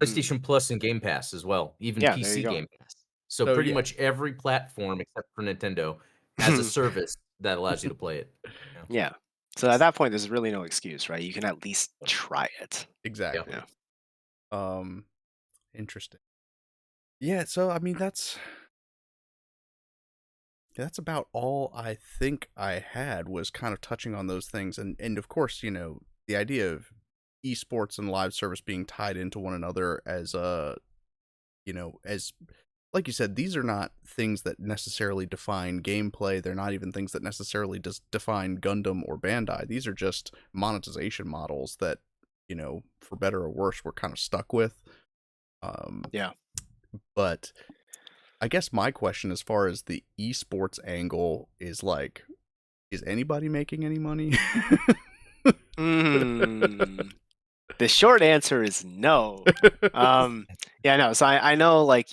PlayStation Plus and Game Pass as well, even Yeah, there you PC go. Game Pass. So So pretty yeah. much every platform except for Nintendo has a service that allows you to play it. Yeah. Yeah. So at that point, there's really no excuse, right? You can at least try it. Exactly. Yeah. Interesting. Yeah, so I mean that's about all I think I had was kind of touching on those things, and of course, you know, the idea of esports and live service being tied into one another as you know, as like you said, these are not things that necessarily define gameplay. They're not even things that necessarily define Gundam or Bandai. These are just monetization models that, you know, for better or worse, we're kind of stuck with. Yeah. But I guess my question as far as the esports angle is like, is anybody making any money? Mm. The short answer is no. Yeah, no. So I know like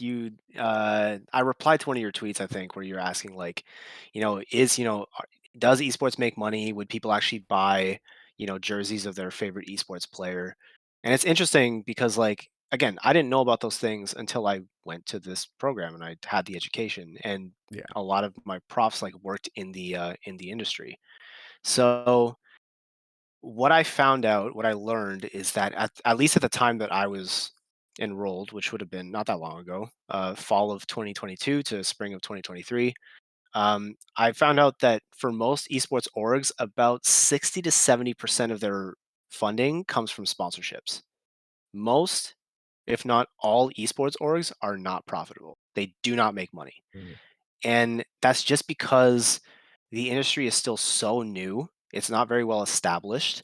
I replied to one of your tweets, I think, where you're asking like, does esports make money? Would people actually buy, jerseys of their favorite esports player? And it's interesting because like again, I didn't know about those things until I went to this program and I had the education and Yeah. a lot of my profs like worked in the industry. So what I found out, what I learned is that at least at the time that I was enrolled, which would have been not that long ago, fall of 2022 to spring of 2023, I found out that for most esports orgs, about 60 to 70% of their funding comes from sponsorships. Most, if not all, esports orgs are not profitable. They do not make money. Mm. And that's just because the industry is still so new. It's not very well established.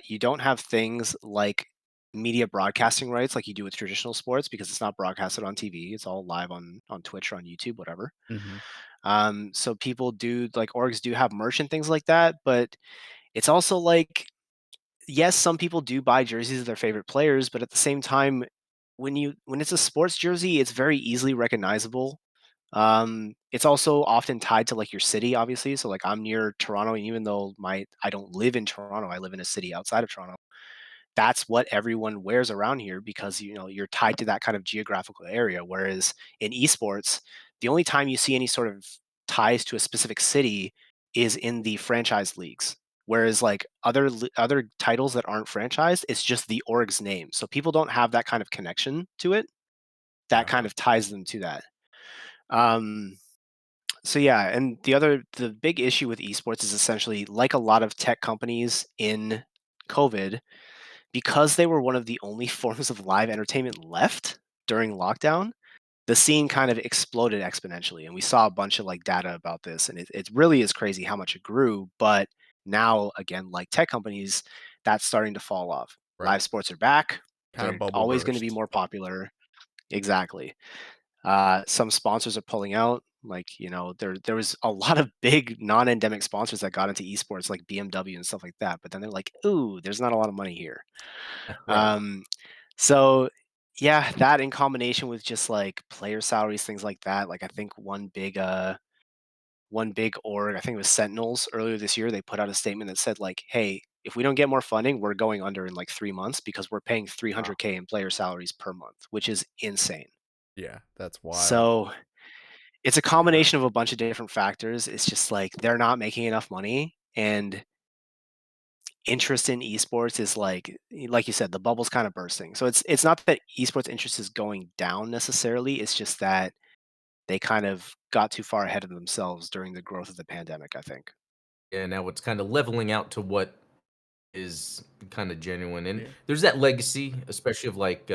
You don't have things like media broadcasting rights like you do with traditional sports because it's not broadcasted on TV. It's all live on Twitch or on YouTube, whatever. Mm-hmm. So people do like orgs do have merch and things like that, but it's also like yes, some people do buy jerseys of their favorite players, but at the same time, when it's a sports jersey, it's very easily recognizable. It's also often tied to like your city, obviously. So like I'm near Toronto, and even though I don't live in Toronto, I live in a city outside of Toronto. That's what everyone wears around here because you're tied to that kind of geographical area. Whereas in esports, the only time you see any sort of ties to a specific city is in the franchise leagues. Whereas like other titles that aren't franchised, it's just the org's name. So people don't have that kind of connection to it. That kind of ties them to that. Um, so yeah, and the big issue with esports is essentially like a lot of tech companies in COVID, because they were one of the only forms of live entertainment left during lockdown, the scene kind of exploded exponentially. And we saw a bunch of like data about this, and it really is crazy how much it grew. But now again, like tech companies, that's starting to fall off. Right. Live sports are back. Kind of They're bubble always going to be burst. more popular. Exactly. Some sponsors are pulling out. Like, there was a lot of big non-endemic sponsors that got into esports, like BMW and stuff like that. But then they're like, "Ooh, there's not a lot of money here." Right. So yeah, that in combination with just like player salaries, things like that. Like I think one big org, I think it was Sentinels earlier this year, they put out a statement that said like, "Hey, if we don't get more funding, we're going under in like 3 months because we're paying Wow. 300K in player salaries per month, which is insane." Yeah, that's wild. So it's a combination of a bunch of different factors. It's just like they're not making enough money, and interest in esports is like you said, the bubble's kind of bursting. So it's not that esports interest is going down necessarily. It's just that they kind of got too far ahead of themselves during the growth of the pandemic, I think. And now it's kind of leveling out to what is kind of genuine. And Yeah. there's that legacy, especially of like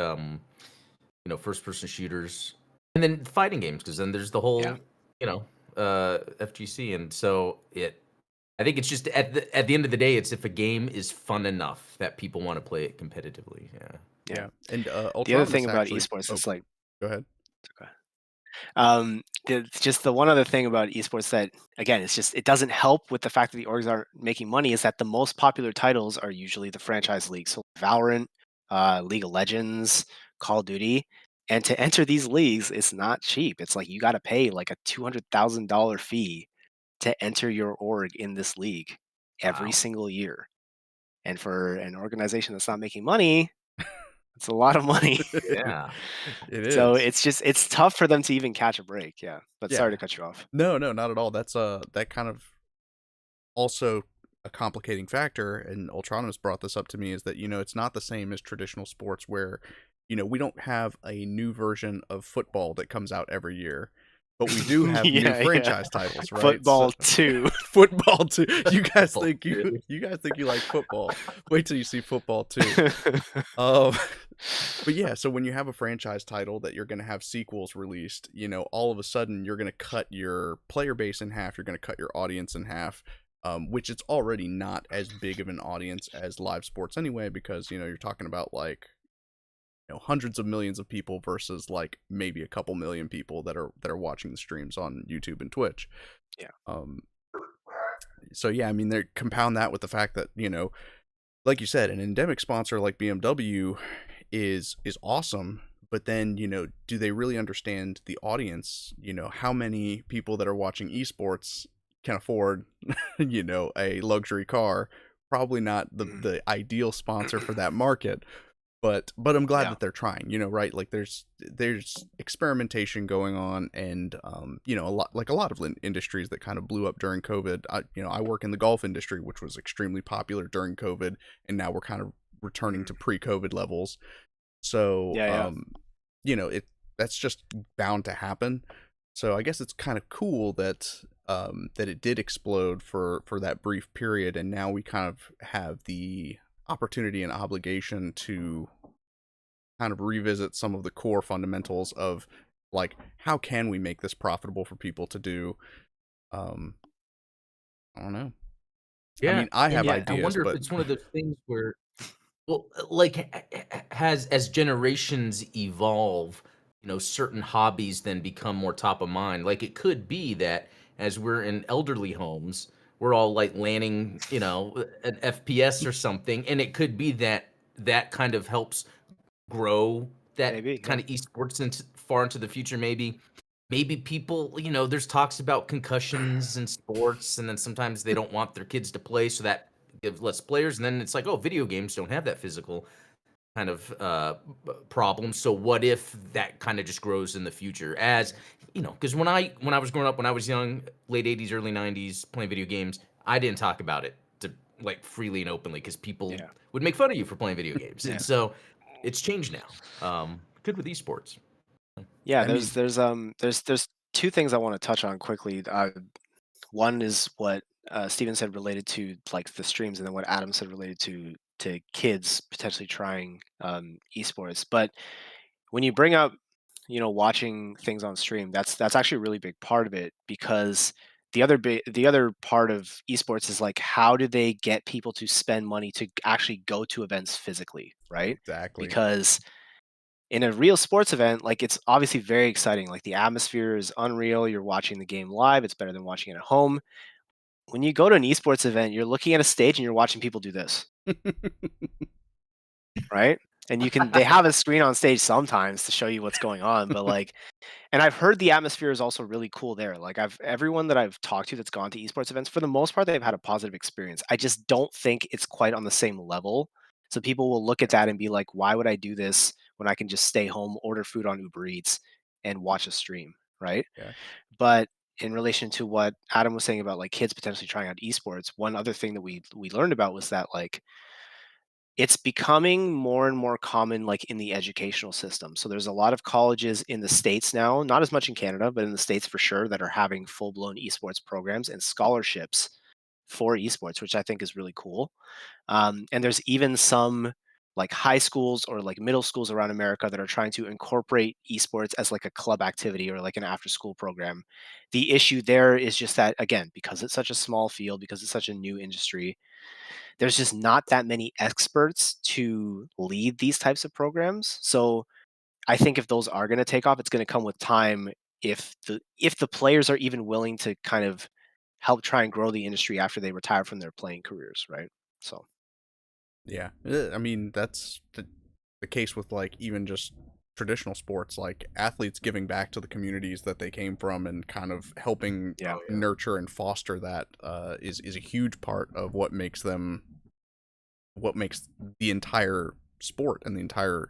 first person shooters and then fighting games, because then there's the Yeah. whole, you know, FGC. And so I think it's just at the end of the day, it's if a game is fun enough that people want to play it competitively. Yeah. Yeah. And The other thing Ultramus about actually. esports Oh, is like, go ahead. okay. Just the one other thing about esports that, again, it's just it doesn't help with the fact that the orgs aren't making money is that the most popular titles are usually the franchise leagues. So Valorant, League of Legends, Call of Duty. And to enter these leagues, it's not cheap. It's like you got to pay like a $200,000 fee to enter your org in this league every Wow. single year. And for an organization that's not making money, it's a lot of money. Yeah. It So is. it's tough for them to even catch a break. Yeah. But sorry Yeah. to cut you off. No, not at all. That's that kind of also a complicating factor, and Ultranos brought this up to me, is that, it's not the same as traditional sports where, we don't have a new version of football that comes out every year, but we do have new Yeah. franchise titles, right? Football too. Football too. You guys Football think too. you guys think you like football. Wait till you see football too. Um, but yeah, so when you have a franchise title that you're going to have sequels released, all of a sudden you're going to cut your player base in half, you're going to cut your audience in half, which it's already not as big of an audience as live sports anyway, because, you're talking about like, hundreds of millions of people versus like maybe a couple million people that are watching the streams on YouTube and Twitch. Yeah. So yeah, I mean, they compound that with the fact that, like you said, an endemic sponsor like BMW is awesome, but then, do they really understand the audience? How many people that are watching esports can afford, a luxury car? Probably not the ideal sponsor for that market. But I'm glad that they're trying, right? Like there's experimentation going on, and a lot of industries that kind of blew up during COVID. I work in the golf industry, which was extremely popular during COVID, and now we're kind of returning to pre-COVID levels. So that's just bound to happen. So I guess it's kind of cool that that it did explode for that brief period, and now we kind of have the opportunity and obligation to kind of revisit some of the core fundamentals of like, how can we make this profitable for people to do? I don't know. Yeah. I mean, I have ideas, I wonder but if it's one of those things where, well, like as generations evolve, certain hobbies then become more top of mind. Like it could be that as we're in elderly homes, we're all like landing, an FPS or something, and it could be that that kind of helps grow that Maybe. kind of esports into far into the future. Maybe people, there's talks about concussions in sports, and then sometimes they don't want their kids to play, so that gives less players. And then it's like, oh, video games don't have that physical kind of problem. So what if that kind of just grows in the future? As because when I was growing up, when I was young, late '80s, early '90s, playing video games, I didn't talk about it to like freely and openly because people Yeah. would make fun of you for playing video games. Yeah. And so it's changed now. Good with esports. Yeah, I mean, there's two things I want to touch on quickly. One is what Steven said related to like the streams, and then what Adam said related to kids potentially trying esports. But when you bring up, watching things on stream, that's actually a really big part of it, because the other part of esports is like, how do they get people to spend money to actually go to events physically, right? exactly. Because in a real sports event, like, it's obviously very exciting. Like, the atmosphere is unreal. You're watching the game live. It's better than watching it at home. When you go to an esports event, you're looking at a stage and you're watching people do this, right? And they have a screen on stage sometimes to show you what's going on, but like, and I've heard the atmosphere is also really cool there. Like, everyone that I've talked to that's gone to esports events, for the most part, they've had a positive experience. I just don't think it's quite on the same level. So people will look at that and be like, why would I do this when I can just stay home, order food on Uber Eats, and watch a stream, right? Yeah. But in relation to what Adam was saying about like kids potentially trying out esports, one other thing that we learned about was that like it's becoming more and more common like in the educational system. So there's a lot of colleges in the States now, not as much in Canada, but in the States for sure, that are having full-blown esports programs and scholarships for esports, which I think is really cool. And there's even some like high schools or like middle schools around America that are trying to incorporate esports as like a club activity or like an after school program. The issue there is just that, again, because it's such a small field, because it's such a new industry, there's just not that many experts to lead these types of programs. So I think if those are going to take off, it's going to come with time. If the players are even willing to kind of help try and grow the industry after they retire from their playing careers, right? So Yeah. I mean, that's the case with like even just traditional sports, like athletes giving back to the communities that they came from and kind of helping yeah, nurture and foster that is a huge part of what makes the entire sport and the entire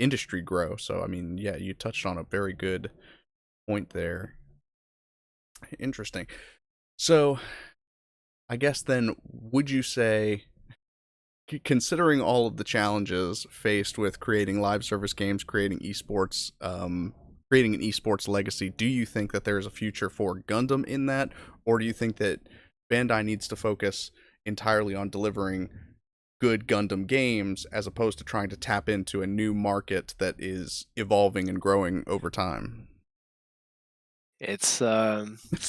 industry grow. So I mean, yeah, you touched on a very good point there. Interesting. So I guess then, would you say, considering all of the challenges faced with creating live service games, creating esports, creating an esports legacy, do you think that there's a future for Gundam in that, or do you think that Bandai needs to focus entirely on delivering good Gundam games as opposed to trying to tap into a new market that is evolving and growing over time? it's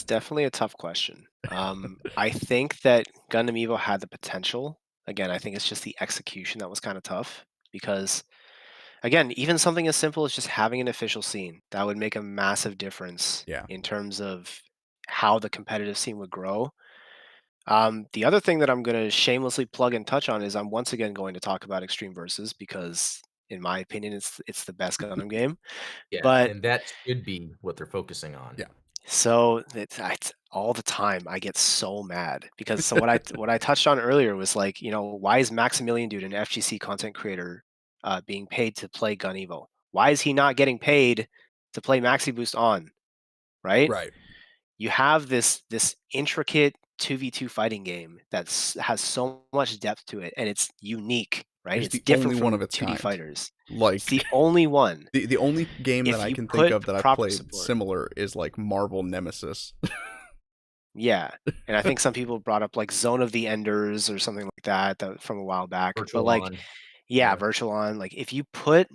definitely a tough question. I think that Gundam Evo had the potential. Again, I think it's just the execution that was kind of tough because, again, even something as simple as just having an official scene that would make a massive difference Yeah. in terms of how the competitive scene would grow. The other thing that I'm going to shamelessly plug and touch on is I'm once again going to talk about Extreme Versus because, in my opinion, it's the best Gundam game. Yeah, But and that should be what they're focusing on. Yeah. so it's all the time I get so mad because so what I touched on earlier was like, why is Maximilian Dude, an FGC content creator, being paid to play GunEvo? Why is he not getting paid to play Maxi Boost on? Right? Right. You have this intricate 2v2 fighting game has so much depth to it and it's unique, right? It's It's the only different one from of its 2D kind. fighters. It's Like the only one. the only game that If I you can think put of the that I've proper played support. similar is like Marvel Nemesis. Yeah, and I think some people brought up, like, Zone of the Enders or something like that from a while back, but, Virtual like, on. yeah, Yeah. Virtual On, like, if you put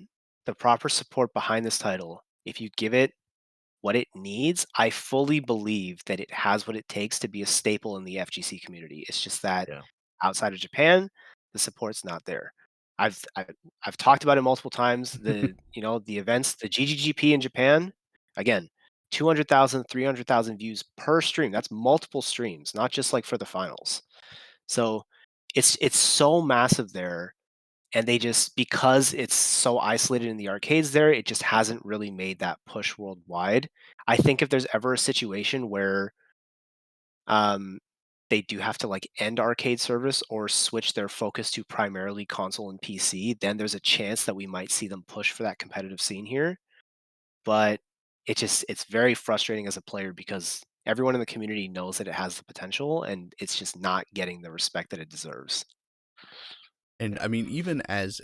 the proper support behind this title, if you give it what it needs, I fully believe that it has what it takes to be a staple in the FGC community. It's just that Yeah. outside of Japan, the support's not there. I've talked about it multiple times. The events, the GGGP in Japan, again, 200,000, 300,000 views per stream. That's multiple streams, not just like for the finals. So it's so massive there, and they just, because it's so isolated in the arcades there, it just hasn't really made that push worldwide. I think if there's ever a situation where um, they do have to like end arcade service or switch their focus to primarily console and PC, then there's a chance that we might see them push for that competitive scene here. But it's very frustrating as a player because everyone in the community knows that it has the potential and it's just not getting the respect that it deserves. And I mean, even as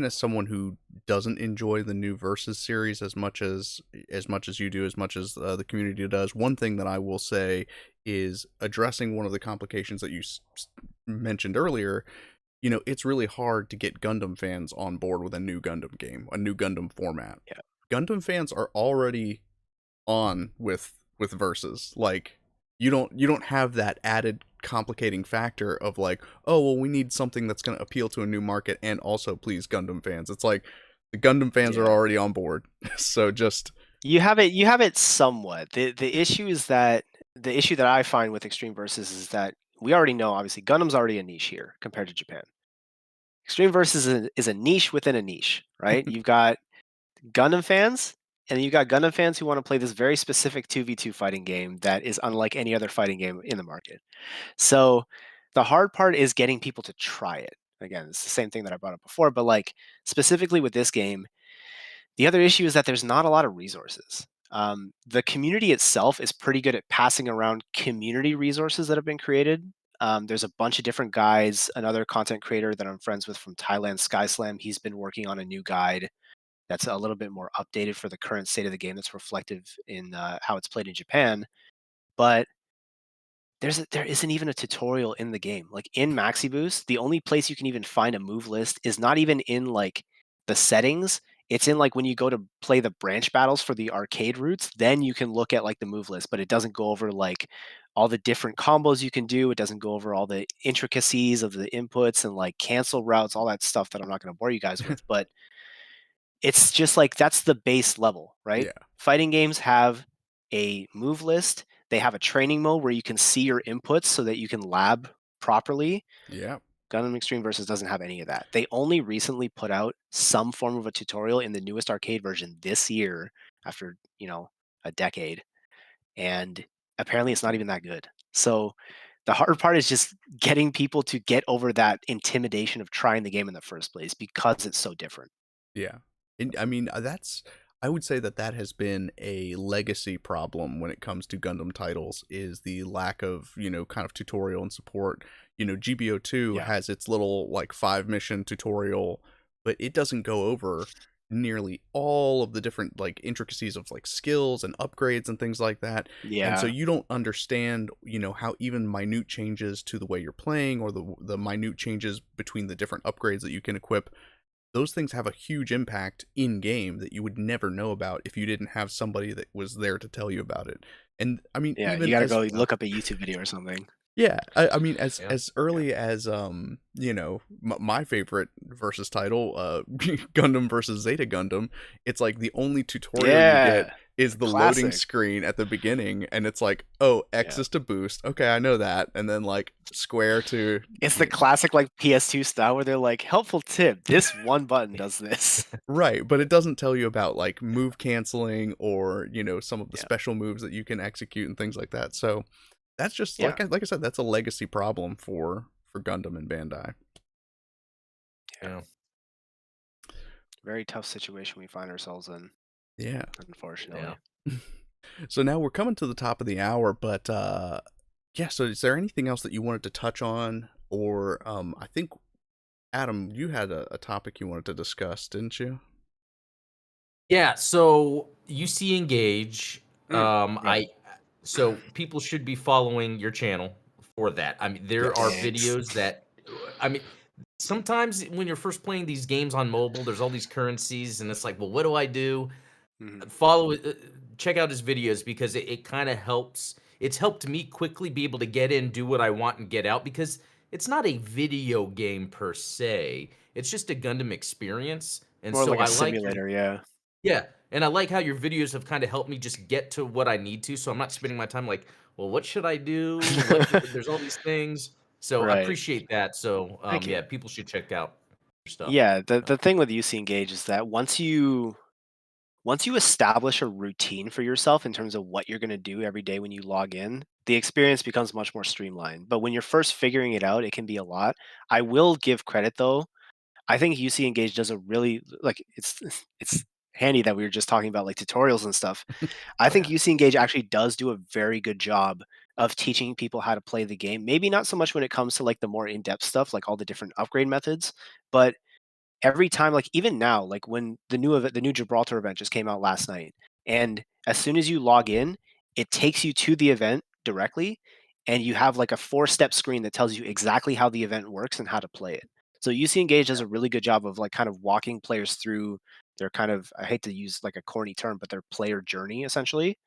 someone who doesn't enjoy the new Versus series as much as you do, as much as the community does, one thing that I will say is addressing one of the complications that you mentioned earlier. It's really hard to get Gundam fans on board with a new Gundam game, a new Gundam format. Yeah. Gundam fans are already on with Versus. Like, you don't have that added complicating factor of like, oh well, we need something that's going to appeal to a new market and also please Gundam fans. It's like the Gundam fans are Yeah. already on board. So just You have it somewhat. The issue that I find with Extreme Versus is that we already know, obviously Gundam's already a niche here compared to Japan. Extreme Versus is a niche within a niche, right? You've got Gundam fans, and you've got Gundam fans who want to play this very specific 2v2 fighting game that is unlike any other fighting game in the market. So the hard part is getting people to try it. Again, it's the same thing that I brought up before, but like specifically with this game, The other issue is that there's not a lot of resources. The community itself is pretty good at passing around community resources that have been created. There's a bunch of different guides. Another content creator that I'm friends with from Thailand, Skyslam, he's been working on a new guide that's a little bit more updated for the current state of the game that's reflective in how it's played in Japan. But there isn't even a tutorial in the game. Like in Maxi Boost, the only place you can even find a move list is not even in like the settings. It's in like when you go to play the branch battles for the arcade routes, then you can look at like the move list, but it doesn't go over like all the different combos you can do. It doesn't go over all the intricacies of the inputs and like cancel routes, all that stuff that I'm not going to bore you guys with. But it's just like that's the base level, right? Yeah. Fighting games have a move list. They have a training mode where you can see your inputs so that you can lab properly. Yeah. Gundam Extreme Versus doesn't have any of that. They only recently put out some form of a tutorial in the newest arcade version this year after, a decade. And apparently it's not even that good. So the hard part is just getting people to get over that intimidation of trying the game in the first place because it's so different. Yeah. And I mean, I would say that has been a legacy problem when it comes to Gundam titles, is the lack of, kind of tutorial and support. GBO2 Yeah. has its little like 5-mission tutorial, but it doesn't go over nearly all of the different like intricacies of like skills and upgrades and things like that. Yeah. And so you don't understand, how even minute changes to the way you're playing, or the minute changes between the different upgrades that you can equip, those things have a huge impact in game that you would never know about if you didn't have somebody that was there to tell you about it. And I mean, Yeah, even you gotta as, go look up a YouTube video or something. yeah, I mean, as Yeah. as early as my favorite versus title, Gundam versus Zeta Gundam, it's like the only tutorial you get is the loading classic. screen at the beginning, and it's like, oh, X Yeah. is to boost. Okay, I know that. And then like square to It's the classic like PS2 style where they're like, helpful tip, this one button does this. right, but it doesn't tell you about like move canceling or, some of the Yeah. special moves that you can execute and things like that. So that's just Yeah. like I said, that's a legacy problem for Gundam and Bandai. Yeah. Very tough situation we find ourselves in, Yeah. unfortunately. Yeah. So now we're coming to the top of the hour, but yeah, so is there anything else that you wanted to touch on? Or I think, Adam, you had a topic you wanted to discuss, didn't you? Yeah, so UC Engage, right. so people should be following your channel for that. I mean, there are Thanks. videos that, I mean, sometimes when you're first playing these games on mobile, there's all these currencies, and it's like, well, what do I do? Follow it, check out his videos, because it kind of helps. It's helped me quickly be able to get in, do what I want, and get out, because it's not a video game per se. It's just a Gundam experience, and More so like a I like your simulator, yeah. yeah, and I like how your videos have kind of helped me just get to what I need to, so I'm not spending my time like, well, what should I do? There's all these things, so I Right. appreciate that. So Thank you. yeah, people should check out your stuff. Yeah, the thing with UC Engage is that once you establish a routine for yourself in terms of what you're going to do every day when you log in, the experience becomes much more streamlined. But when you're first figuring it out, it can be a lot. I will give credit though. I think UC Engage does a really like it's handy that we were just talking about like tutorials and stuff. I think Yeah. UC Engage actually does do a very good job of teaching people how to play the game. Maybe not so much when it comes to like the more in-depth stuff, like all the different upgrade methods, but every time, like even now, like when the new Gibraltar event just came out last night, and as soon as you log in, it takes you to the event directly, and you have like a 4-step screen that tells you exactly how the event works and how to play it. So UC Engage does a really good job of like kind of walking players through their kind of, I hate to use like a corny term, but their player journey essentially,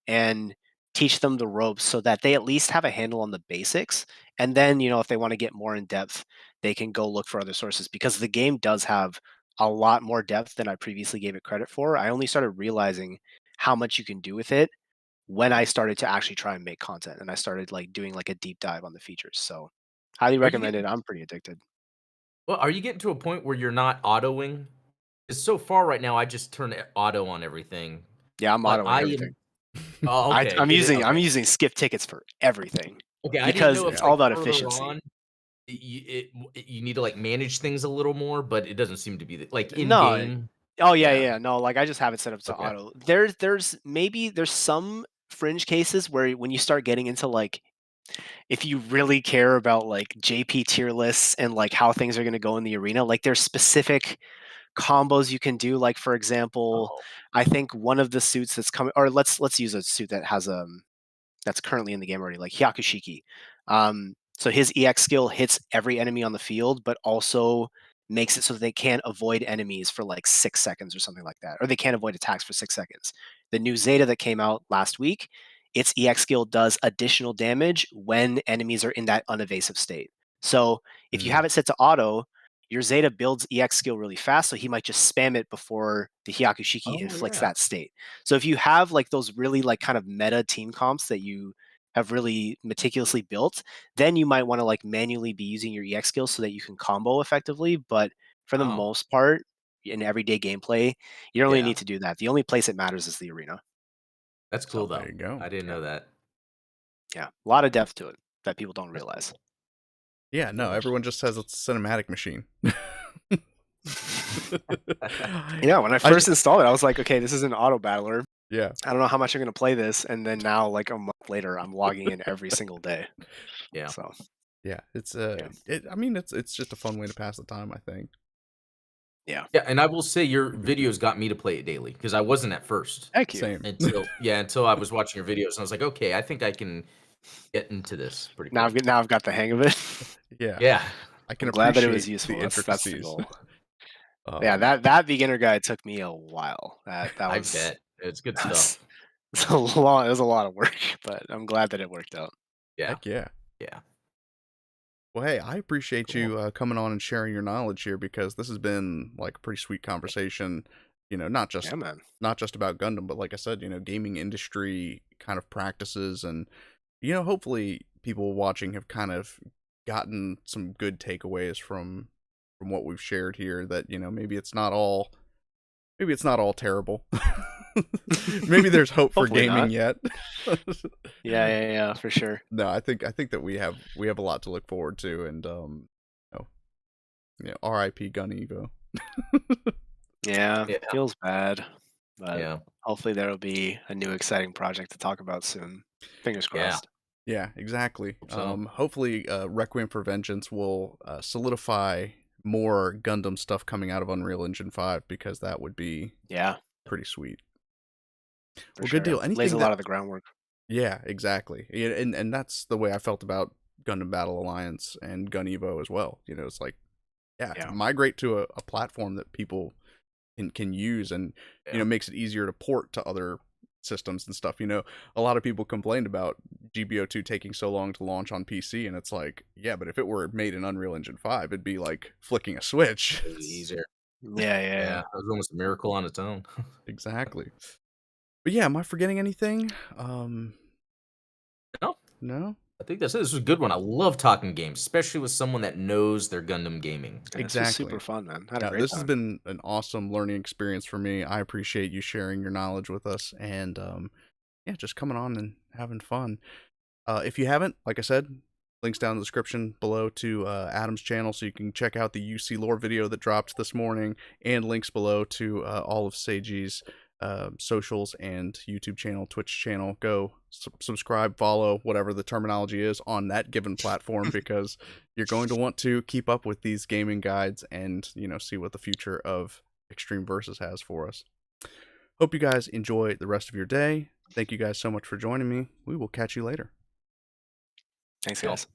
and teach them the ropes so that they at least have a handle on the basics. And then, if they want to get more in depth, they can go look for other sources, because the game does have a lot more depth than I previously gave it credit for. I only started realizing how much you can do with it when I started to actually try and make content, and I started like doing like a deep dive on the features. So highly Are you recommend it. getting I'm pretty addicted. are you getting to a point where you're not autoing? Because so far right now, I just turn auto on everything. Yeah, I'm Like autoing I everything. am. Oh, okay. I'm Is it using I'm okay? using skip tickets for everything Okay, I didn't because know if it's Yeah. all like about further efficiency. on you need to like manage things a little more, but it doesn't seem to be like in No, game. Oh yeah, Yeah. yeah. No, like I just have it set up to Okay. auto. There's some fringe cases where when you start getting into like if you really care about like JP tier lists and like how things are going to go in the arena, like there's specific combos you can do. Like for example, Oh. I think one of the suits that's coming, or let's use a suit that has that's currently in the game already, like Hyakushiki. So his EX skill hits every enemy on the field, but also makes it so that they can't avoid enemies for like 6 seconds or something like that, or they can't avoid attacks for 6 seconds. The new Zeta that came out last week, its EX skill does additional damage when enemies are in that unevasive state. So if you have it set to auto, your Zeta builds EX skill really fast, so he might just spam it before the Hyakushiki Oh, inflicts yeah. that state. So if you have like those really like kind of meta team comps that you have really meticulously built, then you might want to like manually be using your EX skills so that you can combo effectively. But for the Oh. most part, in everyday gameplay, you don't really Yeah. need to do that. The only place it matters is the arena. That's cool, There though. you go. I didn't know that. Yeah, a lot of depth to it that people don't realize. Yeah, no, Yeah. everyone just says it's a cinematic machine. Yeah, when I first installed it, I was like, okay, this is an auto battler. Yeah. I don't know how much I'm going to play this. And then now, like a month later, I'm logging in every single day. Yeah. So, Yeah, it's Yeah. I mean, it's just a fun way to pass the time, I think. yeah. Yeah, and I will say your videos got me to play it daily because I wasn't at first Thank you. Same. until I was watching your videos and I was like, okay, I think I can get into this pretty Now quick. I've got the hang of it. Yeah. Yeah. I can I'm glad that it appreciate was useful. the That's the intricacies. goal. Yeah, that beginner guide took me a while. That I was bet. It's good that was- stuff. It was a lot of work, but I'm glad that it worked out. Yeah. Heck yeah. Yeah. Well, hey, I appreciate Cool. you coming on and sharing your knowledge here because this has been like a pretty sweet conversation. You know, not just Yeah, man. not just about Gundam, but like I said, you know, gaming industry kind of practices, and you know, hopefully people watching have kind of gotten some good takeaways from what we've shared here. That you know, maybe it's not all terrible. Maybe there's hope for Hopefully gaming not. yet. Yeah, for sure. No, I think that we have a lot to look forward to, and R.I.P. GunEvo. Yeah, Yeah. feels bad, but Yeah. hopefully there will be a new exciting project to talk about soon. Fingers Yeah. crossed. Yeah, exactly. So- Hopefully, Requiem for Vengeance will solidify more Gundam stuff coming out of Unreal Engine 5 because that would be Yeah, pretty sweet. for Well, sure. good deal. Lays Anything a that- lot of the groundwork. Yeah, exactly. Yeah, and that's the way I felt about Gundam Battle Alliance and GunEvo as well. You know, it's like, Yeah. migrate to a platform that people can use, and you know, makes it easier to port to other systems and stuff. You know, a lot of people complained about GBO2 taking so long to launch on PC, and it's like, yeah, but if it were made in Unreal Engine 5, it'd be like flicking a switch. It was easier. Yeah. Yeah. It was almost a miracle on its own. Exactly. But yeah, am I forgetting anything? No. No? I think that's it. This was a good one. I love talking games, especially with someone that knows their Gundam gaming. This was Exactly. super fun, man. Had a Yeah, great this time. has been an awesome learning experience for me. I appreciate you sharing your knowledge with us, and yeah, just coming on and having fun. If you haven't, like I said, links down in the description below to Adam's channel, so you can check out the UC lore video that dropped this morning, and links below to all of Seiji's socials and YouTube channel, Twitch channel. Go subscribe, follow, whatever the terminology is on that given platform, because you're going to want to keep up with these gaming guides and, you know, see what the future of Extreme Versus has for us. Hope you guys enjoy the rest of your day. Thank you guys so much for joining me. We will catch you later. Thanks, guys.